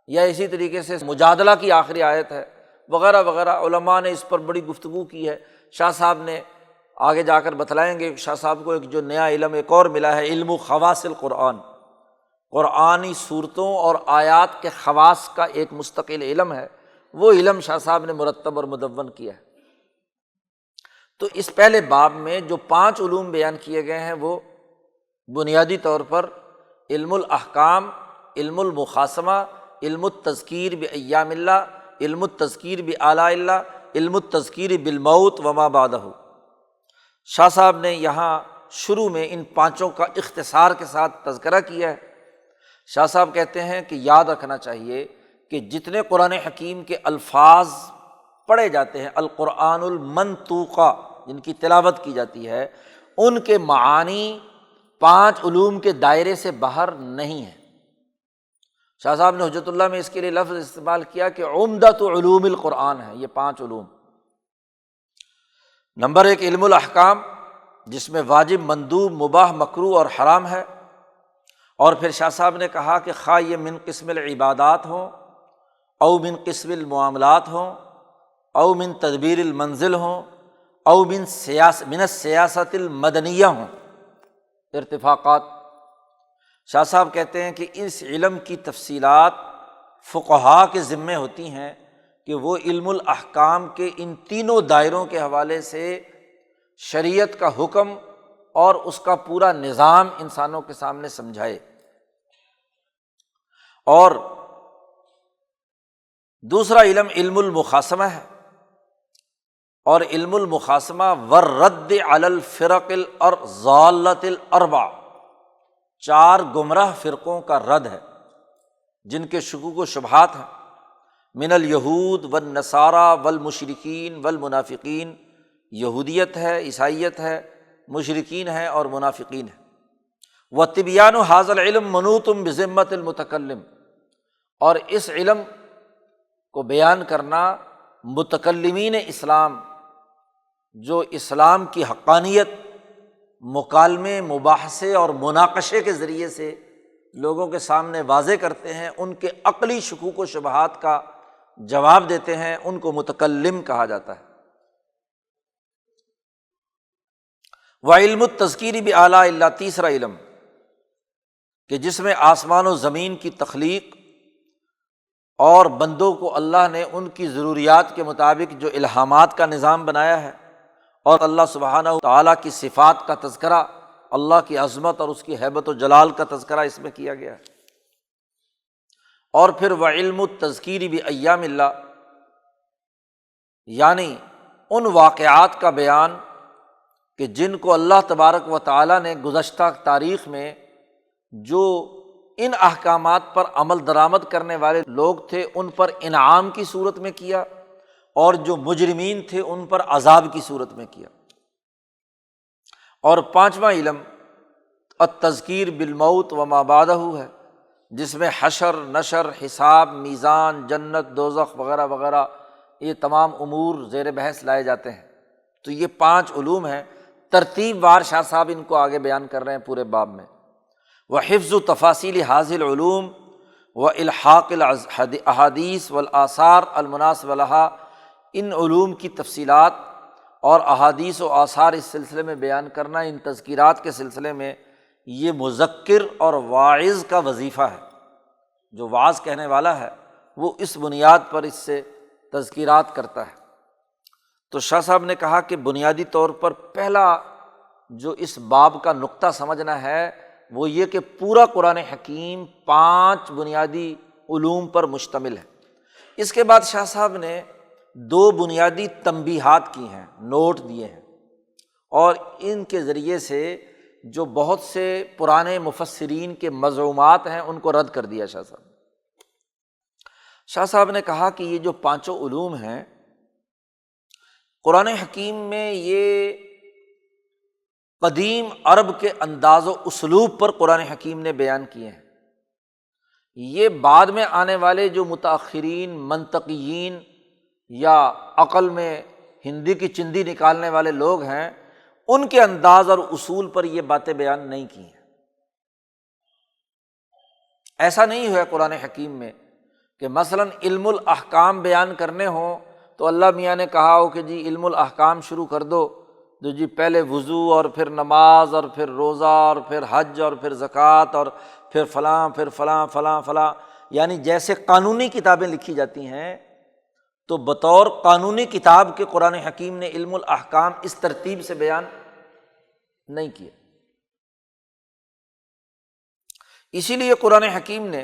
یا اسی طریقے سے مجادلہ کی آخری آیت ہے، وغیرہ وغیرہ۔ علماء نے اس پر بڑی گفتگو کی ہے۔ شاہ صاحب نے آگے جا کر بتلائیں گے، شاہ صاحب کو ایک جو نیا علم ایک اور ملا ہے، علم خواص القرآن، قرآنی صورتوں اور آیات کے خواص کا ایک مستقل علم ہے۔ وہ علم شاہ صاحب نے مرتب اور مدون کیا ہے۔ تو اس پہلے باب میں جو 5 علوم بیان کیے گئے ہیں، وہ بنیادی طور پر علم الاحکام، علم المخاصمہ، علم التذکیر بایام اللہ، علم التذکیر بآلاء اللہ، علم التذکیر بالموت وما بعدہ۔ شاہ صاحب نے یہاں شروع میں ان 5 کا اختصار کے ساتھ تذکرہ کیا ہے۔ شاہ صاحب کہتے ہیں کہ یاد رکھنا چاہیے کہ جتنے قرآن حکیم کے الفاظ پڑھے جاتے ہیں، القرآن المنطوقہ، جن کی تلاوت کی جاتی ہے، ان کے معانی 5 علوم کے دائرے سے باہر نہیں ہیں۔ شاہ صاحب نے حجت اللہ میں اس کے لیے لفظ استعمال کیا کہ عمدۃ علوم القرآن ہے یہ 5 علوم۔ نمبر 1 علم الاحکام، جس میں واجب، مندوب، مباح، مکروہ اور حرام ہے۔ اور پھر شاہ صاحب نے کہا کہ خواہ یہ من قسم العبادات ہوں، او من قسم المعاملات ہوں، او من تدبیر المنزل ہوں، او من السیاست المدنیہ ہوں، ارتفاقات۔ شاہ صاحب کہتے ہیں کہ اس علم کی تفصیلات فقہاء کے ذمے ہوتی ہیں کہ وہ علم الاحکام کے ان تینوں دائروں کے حوالے سے شریعت کا حکم اور اس کا پورا نظام انسانوں کے سامنے سمجھائے۔ اور دوسرا علم علم المخاصمہ ہے، اور علم المخاصمہ والرد علی الفرق الضالۃ الاربع، 4 گمراہ فرقوں کا رد ہے جن کے شکوک و شبہات ہیں، من الیہود والنصارى والمشرکین والمنافقین، یہودیت ہے، عیسائیت ہے، مشرکین ہیں اور منافقین ہیں۔ وطبیان ھذا العلم منوط بذمۃ المتکلم، اور اس علم کو بیان کرنا متکلمین اسلام، جو اسلام کی حقانیت مکالمے، مباحثے اور مناقشے کے ذریعے سے لوگوں کے سامنے واضح کرتے ہیں، ان کے عقلی شکوک و شبہات کا جواب دیتے ہیں، ان کو متکلم کہا جاتا ہے۔ وعلم التذکیر بآلاء اللہ، تیسرا علم کہ جس میں آسمان و زمین کی تخلیق اور بندوں کو اللہ نے ان کی ضروریات کے مطابق جو الہامات کا نظام بنایا ہے، اور اللہ سبحانہ تعالیٰ کی صفات کا تذکرہ، اللہ کی عظمت اور اس کی ہیبت و جلال کا تذکرہ اس میں کیا گیا ہے۔ اور پھر وعلم التذکیر بایام اللہ، یعنی ان واقعات کا بیان کہ جن کو اللہ تبارک و تعالیٰ نے گزشتہ تاریخ میں جو ان احکامات پر عمل درآمد کرنے والے لوگ تھے ان پر انعام کی صورت میں کیا، اور جو مجرمین تھے ان پر عذاب کی صورت میں کیا۔ اور پانچواں علم التذکیر بالموت وما بعدہ ہے، جس میں حشر، نشر، حساب، میزان، جنت، دوزخ وغیرہ وغیرہ یہ تمام امور زیر بحث لائے جاتے ہیں۔ تو یہ 5 علوم ہیں، ترتیب وار شاہ صاحب ان کو آگے بیان کر رہے ہیں پورے باب میں۔ وحفظ تفاصیل هذه العلوم والحاق الاحادیث والآثار المناسبہ لها، ان علوم کی تفصیلات اور احادیث و آثار اس سلسلے میں بیان کرنا، ان تذکیرات کے سلسلے میں یہ مذکر اور واعظ کا وظیفہ ہے۔ جو واعظ کہنے والا ہے وہ اس بنیاد پر اس سے تذکیرات کرتا ہے۔ تو شاہ صاحب نے کہا کہ بنیادی طور پر پہلا جو اس باب کا نقطہ سمجھنا ہے وہ یہ کہ پورا قرآن حکیم 5 بنیادی علوم پر مشتمل ہے۔ اس کے بعد شاہ صاحب نے 2 بنیادی تنبیہات کی ہیں، نوٹ دیے ہیں، اور ان کے ذریعے سے جو بہت سے پرانے مفسرین کے مزعومات ہیں ان کو رد کر دیا شاہ صاحب۔ شاہ صاحب نے کہا کہ یہ جو 5 علوم ہیں قرآن حکیم میں، یہ قدیم عرب کے انداز و اسلوب پر قرآن حکیم نے بیان کیے ہیں۔ یہ بعد میں آنے والے جو متأخرین منطقیین یا عقل میں ہندی کی چندی نکالنے والے لوگ ہیں، ان کے انداز اور اصول پر یہ باتیں بیان نہیں کی ہیں۔ ایسا نہیں ہوا قرآن حکیم میں کہ مثلاً علم الاحکام بیان کرنے ہوں تو اللہ میاں نے کہا ہو کہ جی علم الاحکام شروع کر دو، تو جی پہلے وضو اور پھر نماز اور پھر روزہ اور پھر حج اور پھر زکوٰۃ اور پھر فلاں پھر فلاں فلاں فلاں، یعنی جیسے قانونی کتابیں لکھی جاتی ہیں تو بطور قانونی کتاب کے قرآن حکیم نے علم الاحکام اس ترتیب سے بیان نہیں کیا۔ اسی لیے قرآن حکیم نے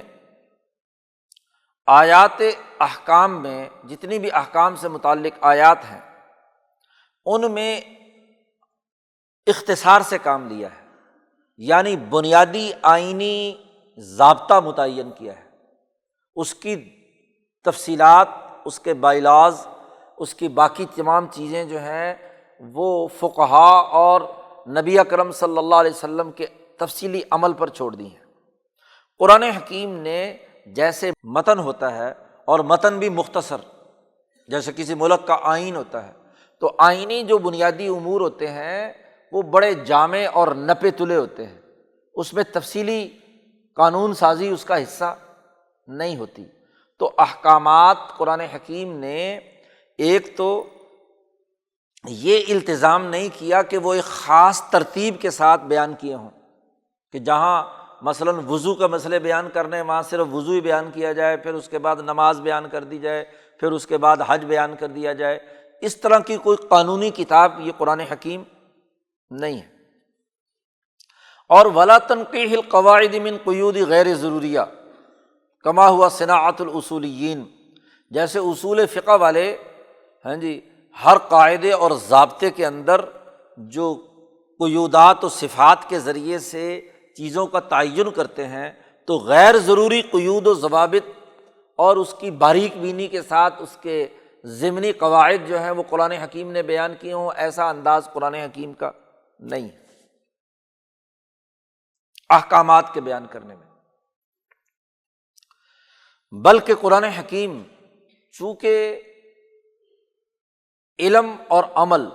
آیات احکام میں جتنی بھی احکام سے متعلق آیات ہیں ان میں اختصار سے کام لیا ہے، یعنی بنیادی آئینی ضابطہ متعین کیا ہے، اس کی تفصیلات، اس کے بائیلاز، اس کی باقی تمام چیزیں جو ہیں وہ فقہاء اور نبی اکرم صلی اللہ علیہ وسلم کے تفصیلی عمل پر چھوڑ دی ہیں۔ قرآن حکیم نے جیسے متن ہوتا ہے، اور متن بھی مختصر، جیسے کسی ملک کا آئین ہوتا ہے، تو آئینی جو بنیادی امور ہوتے ہیں وہ بڑے جامع اور نپے تلے ہوتے ہیں، اس میں تفصیلی قانون سازی اس کا حصہ نہیں ہوتی۔ تو احکامات قرآن حکیم نے ایک تو یہ التزام نہیں کیا کہ وہ ایک خاص ترتیب کے ساتھ بیان کیے ہوں، کہ جہاں مثلاً وضو کا مسئلے بیان کرنے وہاں صرف وضو ہی بیان کیا جائے، پھر اس کے بعد نماز بیان کر دی جائے، پھر اس کے بعد حج بیان کر دیا جائے۔ اس طرح کی کوئی قانونی کتاب یہ قرآن حکیم نہیں ہے۔ اور ولا تنقیح القواعد من قیود غیر ضروریہ کما ہوا صناعت الاصولیین، جیسے اصول فقہ والے ہر قاعدے اور ضابطے کے اندر جو قیودات و صفات کے ذریعے سے چیزوں کا تعین کرتے ہیں، تو غیر ضروری قیود و ضوابط اور اس کی باریک بینی کے ساتھ اس کے ضمنی قواعد جو ہیں وہ قرآن حکیم نے بیان کیے ہوں، ایسا انداز قرآن حکیم کا نہیں ہے احکامات کے بیان کرنے میں۔ بلکہ قرآن حکیم چونکہ علم اور عمل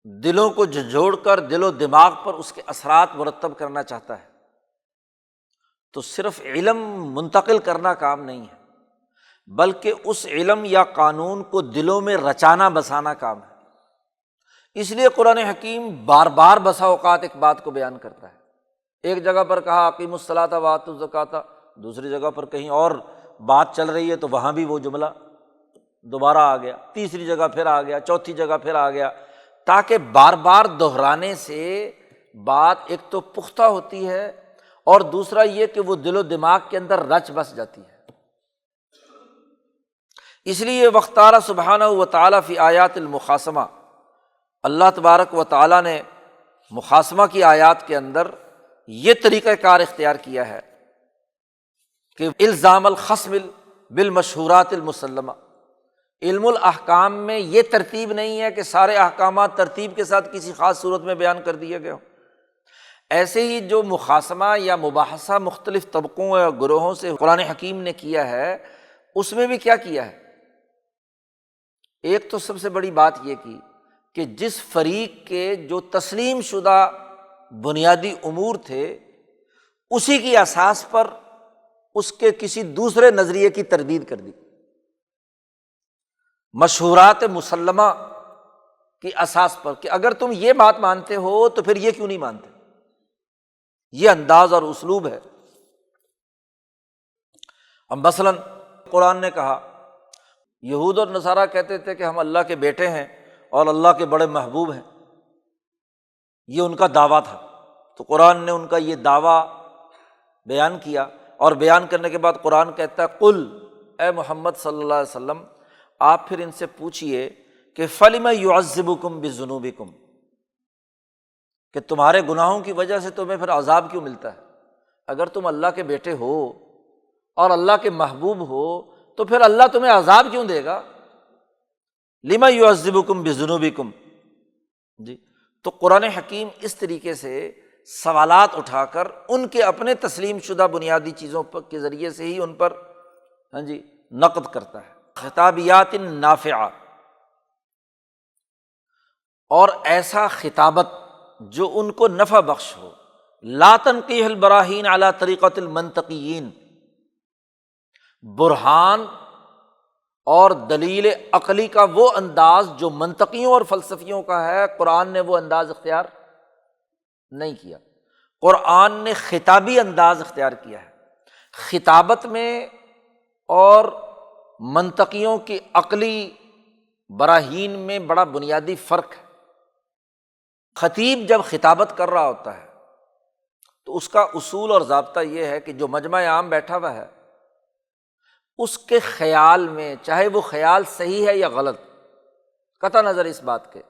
دلوں کو جھنجھوڑ کر دل و دماغ پر اس کے اثرات مرتب کرنا چاہتا ہے، تو صرف علم منتقل کرنا کام نہیں ہے، بلکہ اس علم یا قانون کو دلوں میں رچانا بسانا کام ہے۔ اس لیے قرآن حکیم بار بار بسا اوقات ایک بات کو بیان کرتا ہے۔ ایک جگہ پر کہا اقیموا الصلاۃ وآتوا الزکاۃ، دوسری جگہ پر کہیں اور بات چل رہی ہے تو وہاں بھی وہ جملہ دوبارہ آ گیا، تیسری جگہ پھر آ گیا، چوتھی جگہ پھر آ گیا، تاکہ بار بار دہرانے سے بات ایک تو پختہ ہوتی ہے، اور دوسرا یہ کہ وہ دل و دماغ کے اندر رچ بس جاتی ہے۔ اس لیے وختار سبحانہ و تعالیٰ فی آیات المخاصمہ، اللہ تبارک و تعالیٰ نے مخاصمہ کی آیات کے اندر یہ طریقہ کار اختیار کیا ہے کہ الزام الخصم بالمشہورات المسلمہ، علم الاحکام میں یہ ترتیب نہیں ہے کہ سارے احکامات ترتیب کے ساتھ کسی خاص صورت میں بیان کر دیے گئے ہوں۔ ایسے ہی جو مخاصمہ یا مباحثہ مختلف طبقوں یا گروہوں سے قرآن حکیم نے کیا ہے، اس میں بھی کیا کیا ہے؟ ایک تو سب سے بڑی بات یہ کی کہ جس فریق کے جو تسلیم شدہ بنیادی امور تھے، اسی کی اساس پر اس کے کسی دوسرے نظریے کی تردید کر دی۔ مشہورات مسلمہ کی اساس پر کہ اگر تم یہ بات مانتے ہو تو پھر یہ کیوں نہیں مانتے، یہ انداز اور اسلوب ہے۔ اب مثلاً قرآن نے کہا، یہود اور نصارہ کہتے تھے کہ ہم اللہ کے بیٹے ہیں اور اللہ کے بڑے محبوب ہیں، یہ ان کا دعویٰ تھا۔ تو قرآن نے ان کا یہ دعویٰ بیان کیا، اور بیان کرنے کے بعد قرآن کہتا ہے قل، اے محمد صلی اللہ علیہ وسلم آپ پھر ان سے پوچھئے کہ فَلِمَ يُعَذِّبُكُم بِذُنُوبِكُم، کہ تمہارے گناہوں کی وجہ سے تمہیں پھر عذاب کیوں ملتا ہے؟ اگر تم اللہ کے بیٹے ہو اور اللہ کے محبوب ہو تو پھر اللہ تمہیں عذاب کیوں دے گا؟ لِمَ يُعَذِّبُكُم بِذُنُوبِكُم۔ جی، تو قرآن حکیم اس طریقے سے سوالات اٹھا کر ان کے اپنے تسلیم شدہ بنیادی چیزوں کے ذریعے سے ہی ان پر نقد کرتا ہے، خطابیات نافعہ، اور ایسا خطابت جو ان کو نفع بخش ہو۔ لا تنقیح البراہین علی طریقۃ المنطقیین، برہان اور دلیل عقلی کا وہ انداز جو منطقیوں اور فلسفیوں کا ہے، قرآن نے وہ انداز اختیار نہیں کیا۔ قرآن نے خطابی انداز اختیار کیا ہے۔ خطابت میں اور منطقیوں کی عقلی براہین میں بڑا بنیادی فرق ہے۔ خطیب جب خطابت کر رہا ہوتا ہے تو اس کا اصول اور ضابطہ یہ ہے کہ جو مجمع عام بیٹھا ہوا ہے اس کے خیال میں، چاہے وہ خیال صحیح ہے یا غلط، قطع نظر اس بات کے،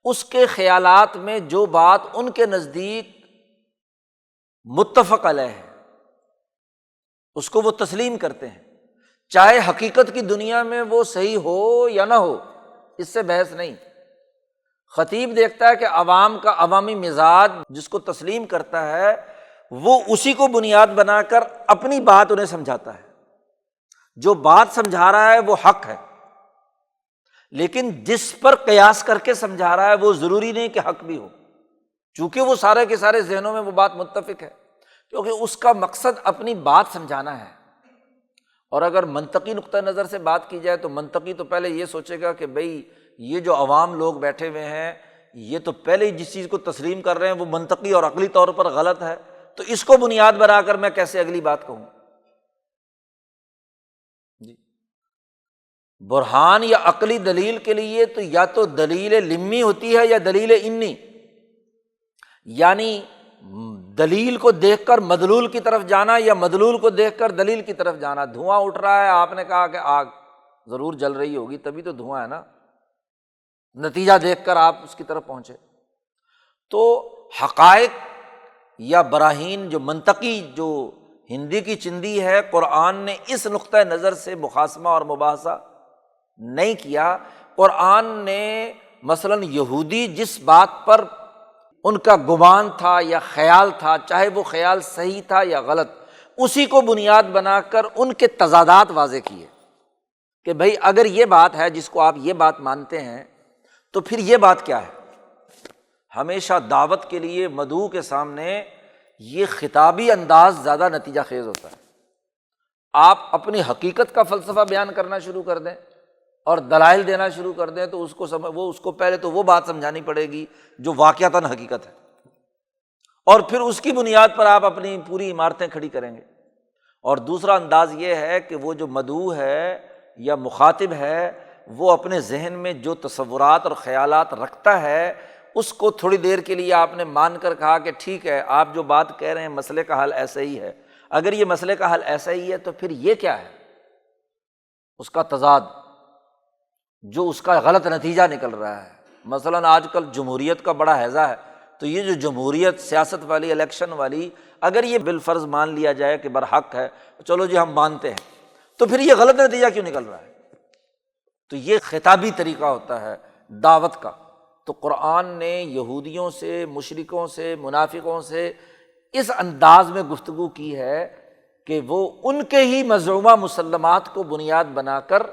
اس کے خیالات میں جو بات ان کے نزدیک متفق علیہ ہے اس کو وہ تسلیم کرتے ہیں، چاہے حقیقت کی دنیا میں وہ صحیح ہو یا نہ ہو، اس سے بحث نہیں۔ خطیب دیکھتا ہے کہ عوام کا عوامی مزاج جس کو تسلیم کرتا ہے وہ اسی کو بنیاد بنا کر اپنی بات انہیں سمجھاتا ہے۔ جو بات سمجھا رہا ہے وہ حق ہے، لیکن جس پر قیاس کر کے سمجھا رہا ہے وہ ضروری نہیں کہ حق بھی ہو، چونکہ وہ سارے کے سارے ذہنوں میں وہ بات متفق ہے، کیونکہ اس کا مقصد اپنی بات سمجھانا ہے۔ اور اگر منطقی نقطہ نظر سے بات کی جائے تو منطقی تو پہلے یہ سوچے گا کہ بھئی یہ جو عوام لوگ بیٹھے ہوئے ہیں یہ تو پہلے ہی جس چیز کو تسلیم کر رہے ہیں وہ منطقی اور عقلی طور پر غلط ہے، تو اس کو بنیاد بنا کر میں کیسے اگلی بات کہوں؟ جی، برہان یا عقلی دلیل کے لیے تو یا تو دلیل لمی ہوتی ہے یا دلیل انی، یعنی دلیل کو دیکھ کر مدلول کی طرف جانا یا مدلول کو دیکھ کر دلیل کی طرف جانا۔ دھواں اٹھ رہا ہے، آپ نے کہا کہ آگ ضرور جل رہی ہوگی تبھی تو دھواں ہے نا، نتیجہ دیکھ کر آپ اس کی طرف پہنچے۔ تو حقائق یا براہین جو منطقی، جو ہندی کی چندی ہے، قرآن نے اس نقطۂ نظر سے مخاصمہ اور مباحثہ نہیں کیا۔ قرآن نے مثلاً یہودی جس بات پر ان کا گمان تھا یا خیال تھا، چاہے وہ خیال صحیح تھا یا غلط، اسی کو بنیاد بنا کر ان کے تضادات واضح کیے کہ بھائی اگر یہ بات ہے جس کو آپ یہ بات مانتے ہیں تو پھر یہ بات کیا ہے۔ ہمیشہ دعوت کے لیے مدعو کے سامنے یہ خطابی انداز زیادہ نتیجہ خیز ہوتا ہے۔ آپ اپنی حقیقت کا فلسفہ بیان کرنا شروع کر دیں اور دلائل دینا شروع کر دیں تو اس کو پہلے تو وہ بات سمجھانی پڑے گی جو واقعتاً حقیقت ہے، اور پھر اس کی بنیاد پر آپ اپنی پوری عمارتیں کھڑی کریں گے۔ اور دوسرا انداز یہ ہے کہ وہ جو مدعو ہے یا مخاطب ہے وہ اپنے ذہن میں جو تصورات اور خیالات رکھتا ہے اس کو تھوڑی دیر کے لیے آپ نے مان کر کہا کہ ٹھیک ہے آپ جو بات کہہ رہے ہیں مسئلے کا حل ایسا ہی ہے، اگر یہ مسئلے کا حل ایسا ہی ہے تو پھر یہ کیا ہے، اس کا تضاد جو اس کا غلط نتیجہ نکل رہا ہے۔ مثلاً آج کل جمہوریت کا بڑا ہیضہ ہے، تو یہ جو جمہوریت سیاست والی، الیکشن والی، اگر یہ بالفرض مان لیا جائے کہ برحق ہے، چلو جی ہم مانتے ہیں، تو پھر یہ غلط نتیجہ کیوں نکل رہا ہے؟ تو یہ خطابی طریقہ ہوتا ہے دعوت کا۔ تو قرآن نے یہودیوں سے، مشرکوں سے، منافقوں سے اس انداز میں گفتگو کی ہے کہ وہ ان کے ہی مزعومہ مسلمات کو بنیاد بنا کر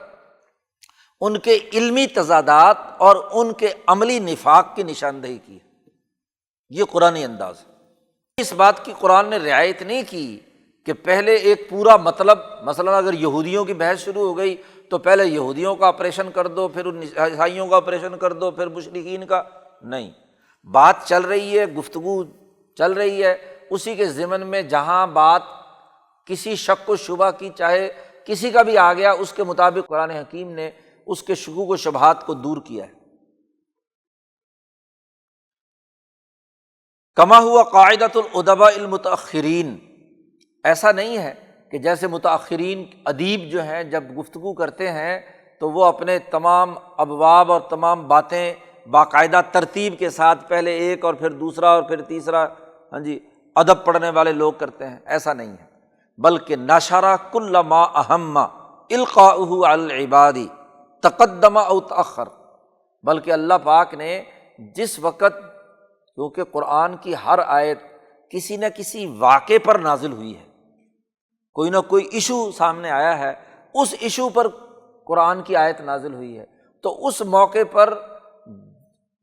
ان کے علمی تضادات اور ان کے عملی نفاق کی نشاندہی کی ہے۔ یہ قرآنی انداز ہے۔ اس بات کی قرآن نے رعایت نہیں کی کہ پہلے ایک پورا مطلب، مثلاً اگر یہودیوں کی بحث شروع ہو گئی تو پہلے یہودیوں کا آپریشن کر دو، پھر عیسائیوں کا آپریشن کر دو، پھر مشرکین کا، نہیں، بات چل رہی ہے، گفتگو چل رہی ہے، اسی کے ضمن میں جہاں بات کسی شک و شبہ کی، چاہے کسی کا بھی آ گیا، اس کے مطابق قرآن حکیم نے اس کے شکوک و شبہات کو دور کیا ہے۔ کما ہوا قاعدۃ الادباء المتأخرین، ایسا نہیں ہے کہ جیسے متأخرین ادیب جو ہیں جب گفتگو کرتے ہیں تو وہ اپنے تمام ابواب اور تمام باتیں باقاعدہ ترتیب کے ساتھ پہلے ایک اور پھر دوسرا اور پھر تیسرا، ہاں جی، ادب پڑھنے والے لوگ کرتے ہیں، ایسا نہیں ہے، بلکہ نشر کل ما اہم القاؤہ علی العباد تقدم او تأخر، بلکہ اللہ پاک نے جس وقت، کیونکہ قرآن کی ہر آیت کسی نہ کسی واقعے پر نازل ہوئی ہے، کوئی نہ کوئی ایشو سامنے آیا ہے، اس ایشو پر قرآن کی آیت نازل ہوئی ہے، تو اس موقع پر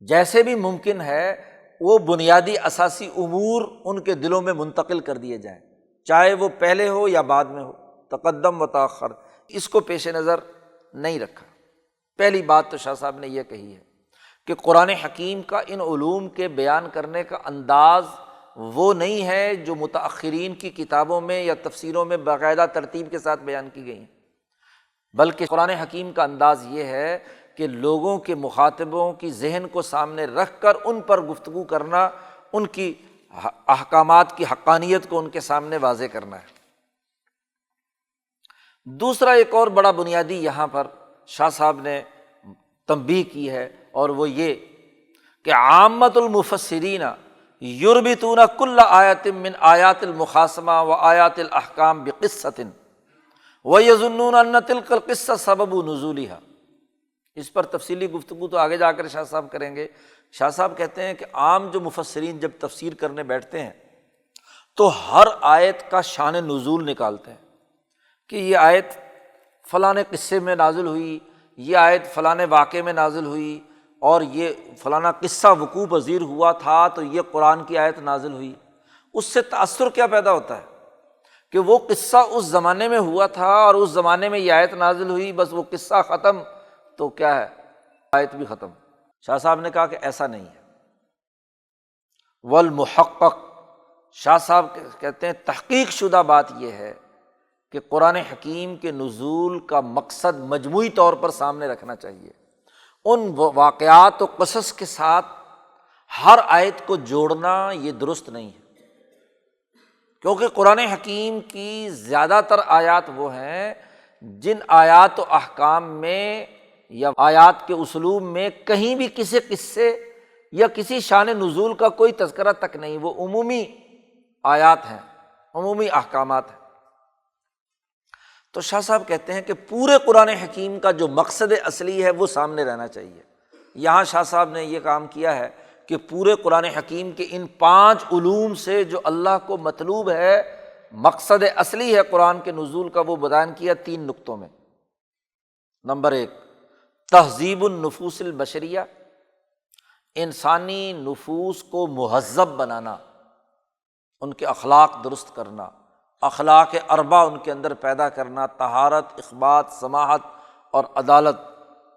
جیسے بھی ممکن ہے وہ بنیادی اساسی امور ان کے دلوں میں منتقل کر دیے جائیں، چاہے وہ پہلے ہو یا بعد میں ہو، تقدم و تاخر، اس کو پیش نظر نہیں رکھا۔ پہلی بات تو شاہ صاحب نے یہ کہی ہے کہ قرآن حکیم کا ان علوم کے بیان کرنے کا انداز وہ نہیں ہے جو متأخرین کی کتابوں میں یا تفسیروں میں باقاعدہ ترتیب کے ساتھ بیان کی گئی ہیں، بلکہ قرآن حکیم کا انداز یہ ہے کہ لوگوں کے مخاطبوں کی ذہن کو سامنے رکھ کر ان پر گفتگو کرنا، ان کی احکامات کی حقانیت کو ان کے سامنے واضح کرنا ہے۔ دوسرا ایک اور بڑا بنیادی یہاں پر شاہ صاحب نے تنبیہ کی ہے، اور وہ یہ کہ عامۃ المفسرین یربطون کل آیۃ من آیات المخاصمہ و آیات الاحکام بقصۃ ویظنون ان تلک القصہ سبب نزولها۔ اس پر تفصیلی گفتگو تو آگے جا کر شاہ صاحب کریں گے۔ شاہ صاحب کہتے ہیں کہ عام جو مفسرین جب تفسیر کرنے بیٹھتے ہیں تو ہر آیت کا شان نزول نکالتے ہیں کہ یہ آیت فلاں قصے میں نازل ہوئی، یہ آیت فلاں واقعے میں نازل ہوئی، اور یہ فلانا قصہ وقوع پذیر ہوا تھا تو یہ قرآن کی آیت نازل ہوئی۔ اس سے تأثر کیا پیدا ہوتا ہے کہ وہ قصہ اس زمانے میں ہوا تھا اور اس زمانے میں یہ آیت نازل ہوئی، بس وہ قصہ ختم تو کیا ہے، آیت بھی ختم۔ شاہ صاحب نے کہا کہ ایسا نہیں ہے۔ والمحقق، شاہ صاحب کہتے ہیں تحقیق شدہ بات یہ ہے کہ قرآن حکیم کے نزول کا مقصد مجموعی طور پر سامنے رکھنا چاہیے، ان واقعات و قصص کے ساتھ ہر آیت کو جوڑنا یہ درست نہیں ہے، کیونکہ قرآن حکیم کی زیادہ تر آیات وہ ہیں جن آیات و احکام میں یا آیات کے اسلوب میں کہیں بھی کسی قصے یا کسی شان نزول کا کوئی تذکرہ تک نہیں، وہ عمومی آیات ہیں، عمومی احکامات ہیں۔ تو شاہ صاحب کہتے ہیں کہ پورے قرآن حکیم کا جو مقصد اصلی ہے وہ سامنے رہنا چاہیے۔ یہاں شاہ صاحب نے یہ کام کیا ہے کہ پورے قرآن حکیم کے ان 5 علوم سے جو اللہ کو مطلوب ہے، مقصد اصلی ہے قرآن کے نزول کا، وہ بیان کیا 3 نقطوں میں۔ نمبر 1، تہذیب النفوس البشریہ، انسانی نفوس کو مہذب بنانا، ان کے اخلاق درست کرنا، اخلاق اربع ان کے اندر پیدا کرنا، طہارت، اخبات، سماحت اور عدالت،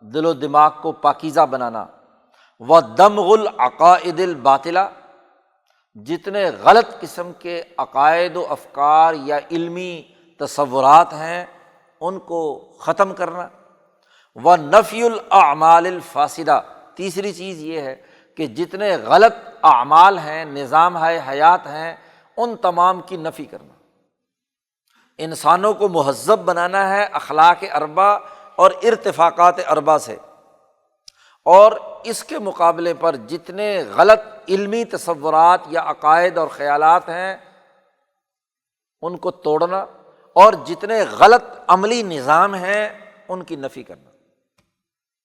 دل و دماغ کو پاکیزہ بنانا۔ وَدَمْغُ الْعَقَائِدِ الْبَاطِلَةِ، جتنے غلط قسم کے عقائد و افکار یا علمی تصورات ہیں ان کو ختم کرنا۔ وَنَفْيُ الْأَعْمَالِ الْفَاسِدَةِ، تیسری چیز یہ ہے کہ جتنے غلط اعمال ہیں، نظام حیات ہیں، ان تمام کی نفی کرنا۔ انسانوں کو مہذب بنانا ہے اخلاق اربع اور ارتفاقات اربع سے، اور اس کے مقابلے پر جتنے غلط علمی تصورات یا عقائد اور خیالات ہیں ان کو توڑنا، اور جتنے غلط عملی نظام ہیں ان کی نفی کرنا۔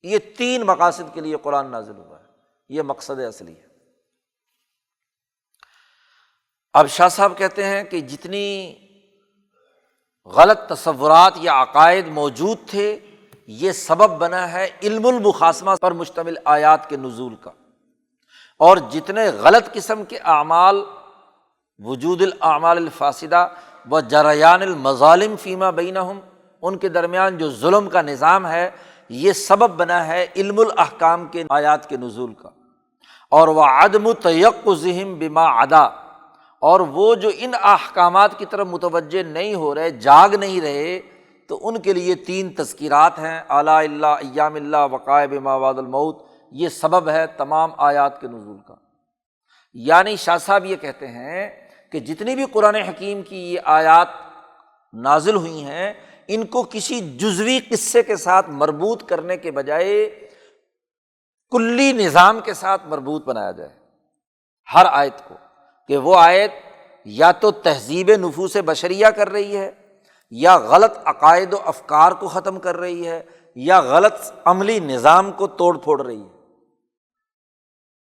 یہ 3 مقاصد کے لیے قرآن نازل ہوا ہے، یہ مقصد اصلی ہے۔ اب شاہ صاحب کہتے ہیں کہ جتنی غلط تصورات یا عقائد موجود تھے، یہ سبب بنا ہے علم المخاصمہ پر مشتمل آیات کے نزول کا، اور جتنے غلط قسم کے اعمال، وجود الاعمال الفاسدہ و جریان المظالم فیما بینہم، ان کے درمیان جو ظلم کا نظام ہے، یہ سبب بنا ہے علم الاحکام کے آیات کے نزول کا، اور وعدم تیقظہم بما عدا، اور وہ جو ان احکامات کی طرف متوجہ نہیں ہو رہے، جاگ نہیں رہے، تو ان کے لیے 3 تذکیرات ہیں، آلاء اللہ، ایام اللہ، وقائع بما بعد الموت، یہ سبب ہے تمام آیات کے نزول کا۔ یعنی شاہ صاحب یہ کہتے ہیں کہ جتنی بھی قرآن حکیم کی یہ آیات نازل ہوئی ہیں، ان کو کسی جزوی قصے کے ساتھ مربوط کرنے کے بجائے کلی نظام کے ساتھ مربوط بنایا جائے ہر آیت کو، کہ وہ آیت یا تو تہذیب نفوس بشریہ کر رہی ہے، یا غلط عقائد و افکار کو ختم کر رہی ہے، یا غلط عملی نظام کو توڑ پھوڑ رہی ہے۔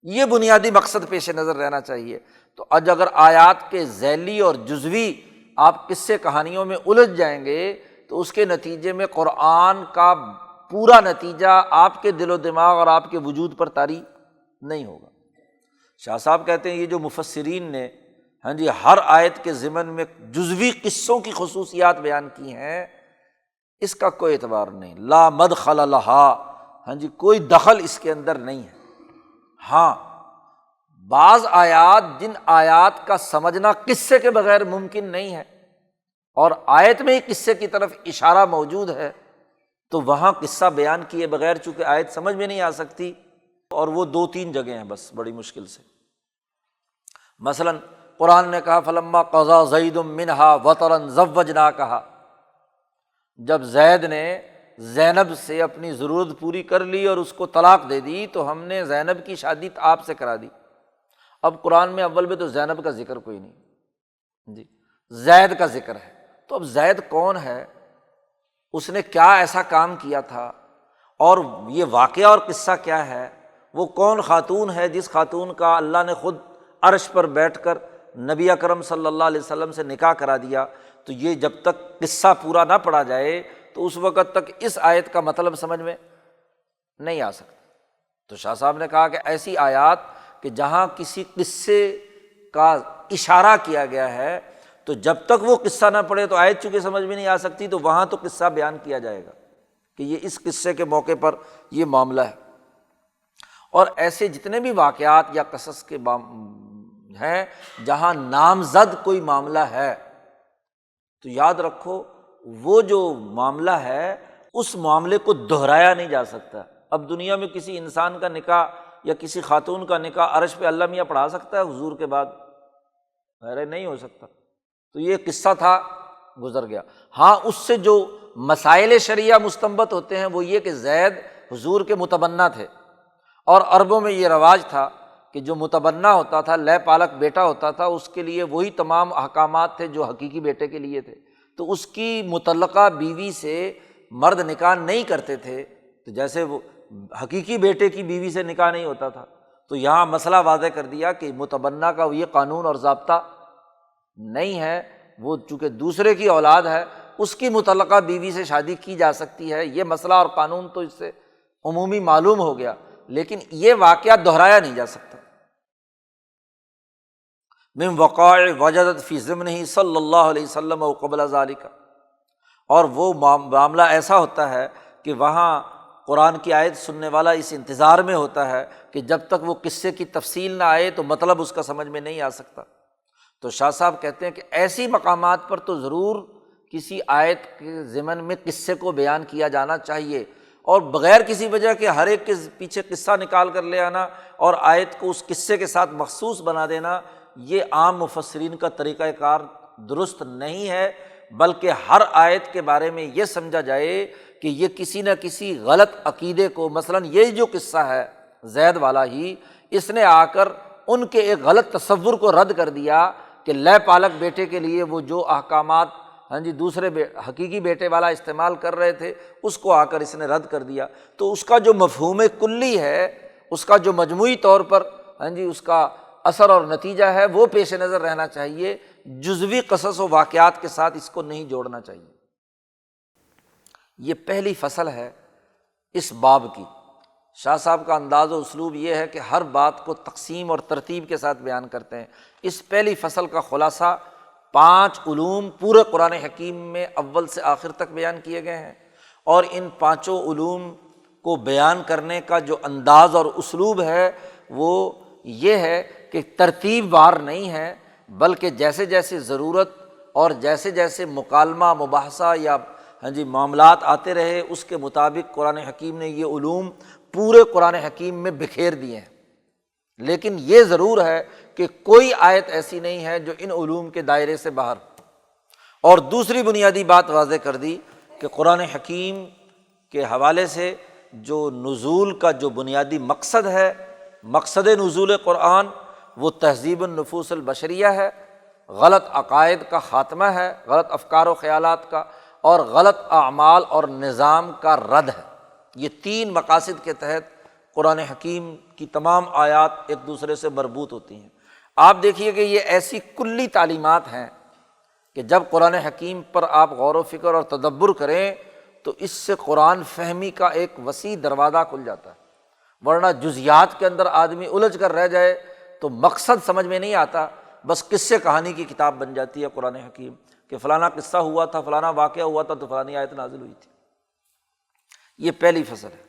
یہ بنیادی مقصد پیش نظر رہنا چاہیے۔ تو آج اگر آیات کے ذیلی اور جزوی آپ قصے کہانیوں میں الجھ جائیں گے تو اس کے نتیجے میں قرآن کا پورا نتیجہ آپ کے دل و دماغ اور آپ کے وجود پر طاری نہیں ہوگا۔ شاہ صاحب کہتے ہیں یہ جو مفسرین نے ہر آیت کے ضمن میں جزوی قصوں کی خصوصیات بیان کی ہیں، اس کا کوئی اعتبار نہیں، لا مدخل لہا، کوئی دخل اس کے اندر نہیں ہے۔ ہاں، بعض آیات، جن آیات کا سمجھنا قصے کے بغیر ممکن نہیں ہے، اور آیت میں ہی قصے کی طرف اشارہ موجود ہے، تو وہاں قصہ بیان کیے بغیر چونکہ آیت سمجھ میں نہیں آ سکتی، اور وہ 2-3 جگہیں ہیں بس بڑی مشکل سے۔ مثلاً قرآن نے کہا فلما قضا زید منہا وطرا زوجناکہا، جب زید نے زینب سے اپنی ضرورت پوری کر لی اور اس کو طلاق دے دی تو ہم نے زینب کی شادی آپ سے کرا دی۔ اب قرآن میں اول میں تو زینب کا ذکر کوئی نہیں، زید کا ذکر ہے۔ تو اب زید کون ہے، اس نے کیا ایسا کام کیا تھا، اور یہ واقعہ اور قصہ کیا ہے، وہ کون خاتون ہے جس خاتون کا اللہ نے خود عرش پر بیٹھ کر نبی اکرم صلی اللہ علیہ وسلم سے نکاح کرا دیا۔ تو یہ جب تک قصہ پورا نہ پڑھا جائے تو اس وقت تک اس آیت کا مطلب سمجھ میں نہیں آ سکتا۔ تو شاہ صاحب نے کہا کہ ایسی آیات کہ جہاں کسی قصے کا اشارہ کیا گیا ہے، تو جب تک وہ قصہ نہ پڑھے تو آیت چونکہ سمجھ میں نہیں آ سکتی، تو وہاں تو قصہ بیان کیا جائے گا کہ یہ اس قصے کے موقع پر یہ معاملہ ہے۔ اور ایسے جتنے بھی واقعات یا قصص کے ہیں جہاں نامزد کوئی معاملہ ہے، تو یاد رکھو وہ جو معاملہ ہے اس معاملے کو دہرایا نہیں جا سکتا۔ اب دنیا میں کسی انسان کا نکاح یا کسی خاتون کا نکاح عرش پہ اللہ میاں پڑھا سکتا ہے حضور کے بعد؟ ارے نہیں ہو سکتا۔ تو یہ قصہ تھا، گزر گیا۔ ہاں، اس سے جو مسائل شرعیہ مستنبط ہوتے ہیں وہ یہ کہ زید حضور کے متبنہ تھے، اور عربوں میں یہ رواج تھا کہ جو متبنہ ہوتا تھا، لے پالک بیٹا ہوتا تھا، اس کے لیے وہی تمام احکامات تھے جو حقیقی بیٹے کے لیے تھے۔ تو اس کی متعلقہ بیوی سے مرد نکاح نہیں کرتے تھے، تو جیسے وہ حقیقی بیٹے کی بیوی سے نکاح نہیں ہوتا تھا۔ تو یہاں مسئلہ واضح کر دیا کہ متبنہ کا یہ قانون اور ضابطہ نہیں ہے، وہ چونکہ دوسرے کی اولاد ہے، اس کی متعلقہ بیوی سے شادی کی جا سکتی ہے۔ یہ مسئلہ اور قانون تو اس سے عمومی معلوم ہو گیا، لیکن یہ واقعہ دہرایا نہیں جا سکتا۔ من وقائع وجدت فی ضمنہ صلی اللہ علیہ وسلم و قبل ذالک، اور وہ معاملہ ایسا ہوتا ہے کہ وہاں قرآن کی آیت سننے والا اس انتظار میں ہوتا ہے کہ جب تک وہ قصے کی تفصیل نہ آئے تو مطلب اس کا سمجھ میں نہیں آ سکتا۔ تو شاہ صاحب کہتے ہیں کہ ایسی مقامات پر تو ضرور کسی آیت کے ضمن میں قصے کو بیان کیا جانا چاہیے، اور بغیر کسی وجہ کے ہر ایک کے پیچھے قصہ نکال کر لے آنا اور آیت کو اس قصے کے ساتھ مخصوص بنا دینا، یہ عام مفسرین کا طریقہ کار درست نہیں ہے، بلکہ ہر آیت کے بارے میں یہ سمجھا جائے کہ یہ کسی نہ کسی غلط عقیدے کو، مثلاً یہ جو قصہ ہے زید والا ہی، اس نے آ کر ان کے ایک غلط تصور کو رد کر دیا کہ لے پالک بیٹے کے لیے وہ جو احکامات دوسرے حقیقی بیٹے والا استعمال کر رہے تھے، اس کو آ کر اس نے رد کر دیا۔ تو اس کا جو مفہوم کلی ہے، اس کا جو مجموعی طور پر اس کا اثر اور نتیجہ ہے، وہ پیش نظر رہنا چاہیے، جزوی قصص و واقعات کے ساتھ اس کو نہیں جوڑنا چاہیے۔ یہ پہلی فصل ہے اس باب کی۔ شاہ صاحب کا انداز و اسلوب یہ ہے کہ ہر بات کو تقسیم اور ترتیب کے ساتھ بیان کرتے ہیں۔ اس پہلی فصل کا خلاصہ 5 علوم پورے قرآن حکیم میں اول سے آخر تک بیان کیے گئے ہیں، اور ان 5 علوم کو بیان کرنے کا جو انداز اور اسلوب ہے وہ یہ ہے کہ ترتیب وار نہیں ہے، بلکہ جیسے جیسے ضرورت اور جیسے جیسے مکالمہ مباحثہ یا معاملات آتے رہے، اس کے مطابق قرآن حکیم نے یہ علوم پورے قرآن حکیم میں بکھیر دیے ہیں۔ لیکن یہ ضرور ہے کہ کوئی آیت ایسی نہیں ہے جو ان علوم کے دائرے سے باہر۔ اور دوسری بنیادی بات واضح کر دی کہ قرآن حکیم کے حوالے سے جو نزول کا جو بنیادی مقصد ہے، مقصد نزول قرآن، وہ تہذیب النفوس البشریہ ہے، غلط عقائد کا خاتمہ ہے، غلط افکار و خیالات کا، اور غلط اعمال اور نظام کا رد ہے۔ یہ 3 مقاصد کے تحت قرآن حکیم کی تمام آیات ایک دوسرے سے مربوط ہوتی ہیں۔ آپ دیکھیے کہ یہ ایسی کلی تعلیمات ہیں کہ جب قرآن حکیم پر آپ غور و فکر اور تدبر کریں تو اس سے قرآن فہمی کا ایک وسیع دروازہ کھل جاتا ہے، ورنہ جزیات کے اندر آدمی الجھ کر رہ جائے تو مقصد سمجھ میں نہیں آتا، بس قصے کہانی کی کتاب بن جاتی ہے قرآن حکیم کہ فلانا قصہ ہوا تھا، فلانا واقعہ ہوا تھا تو فلانی آیت نازل ہوئی تھی۔ یہ پہلی فصل ہے۔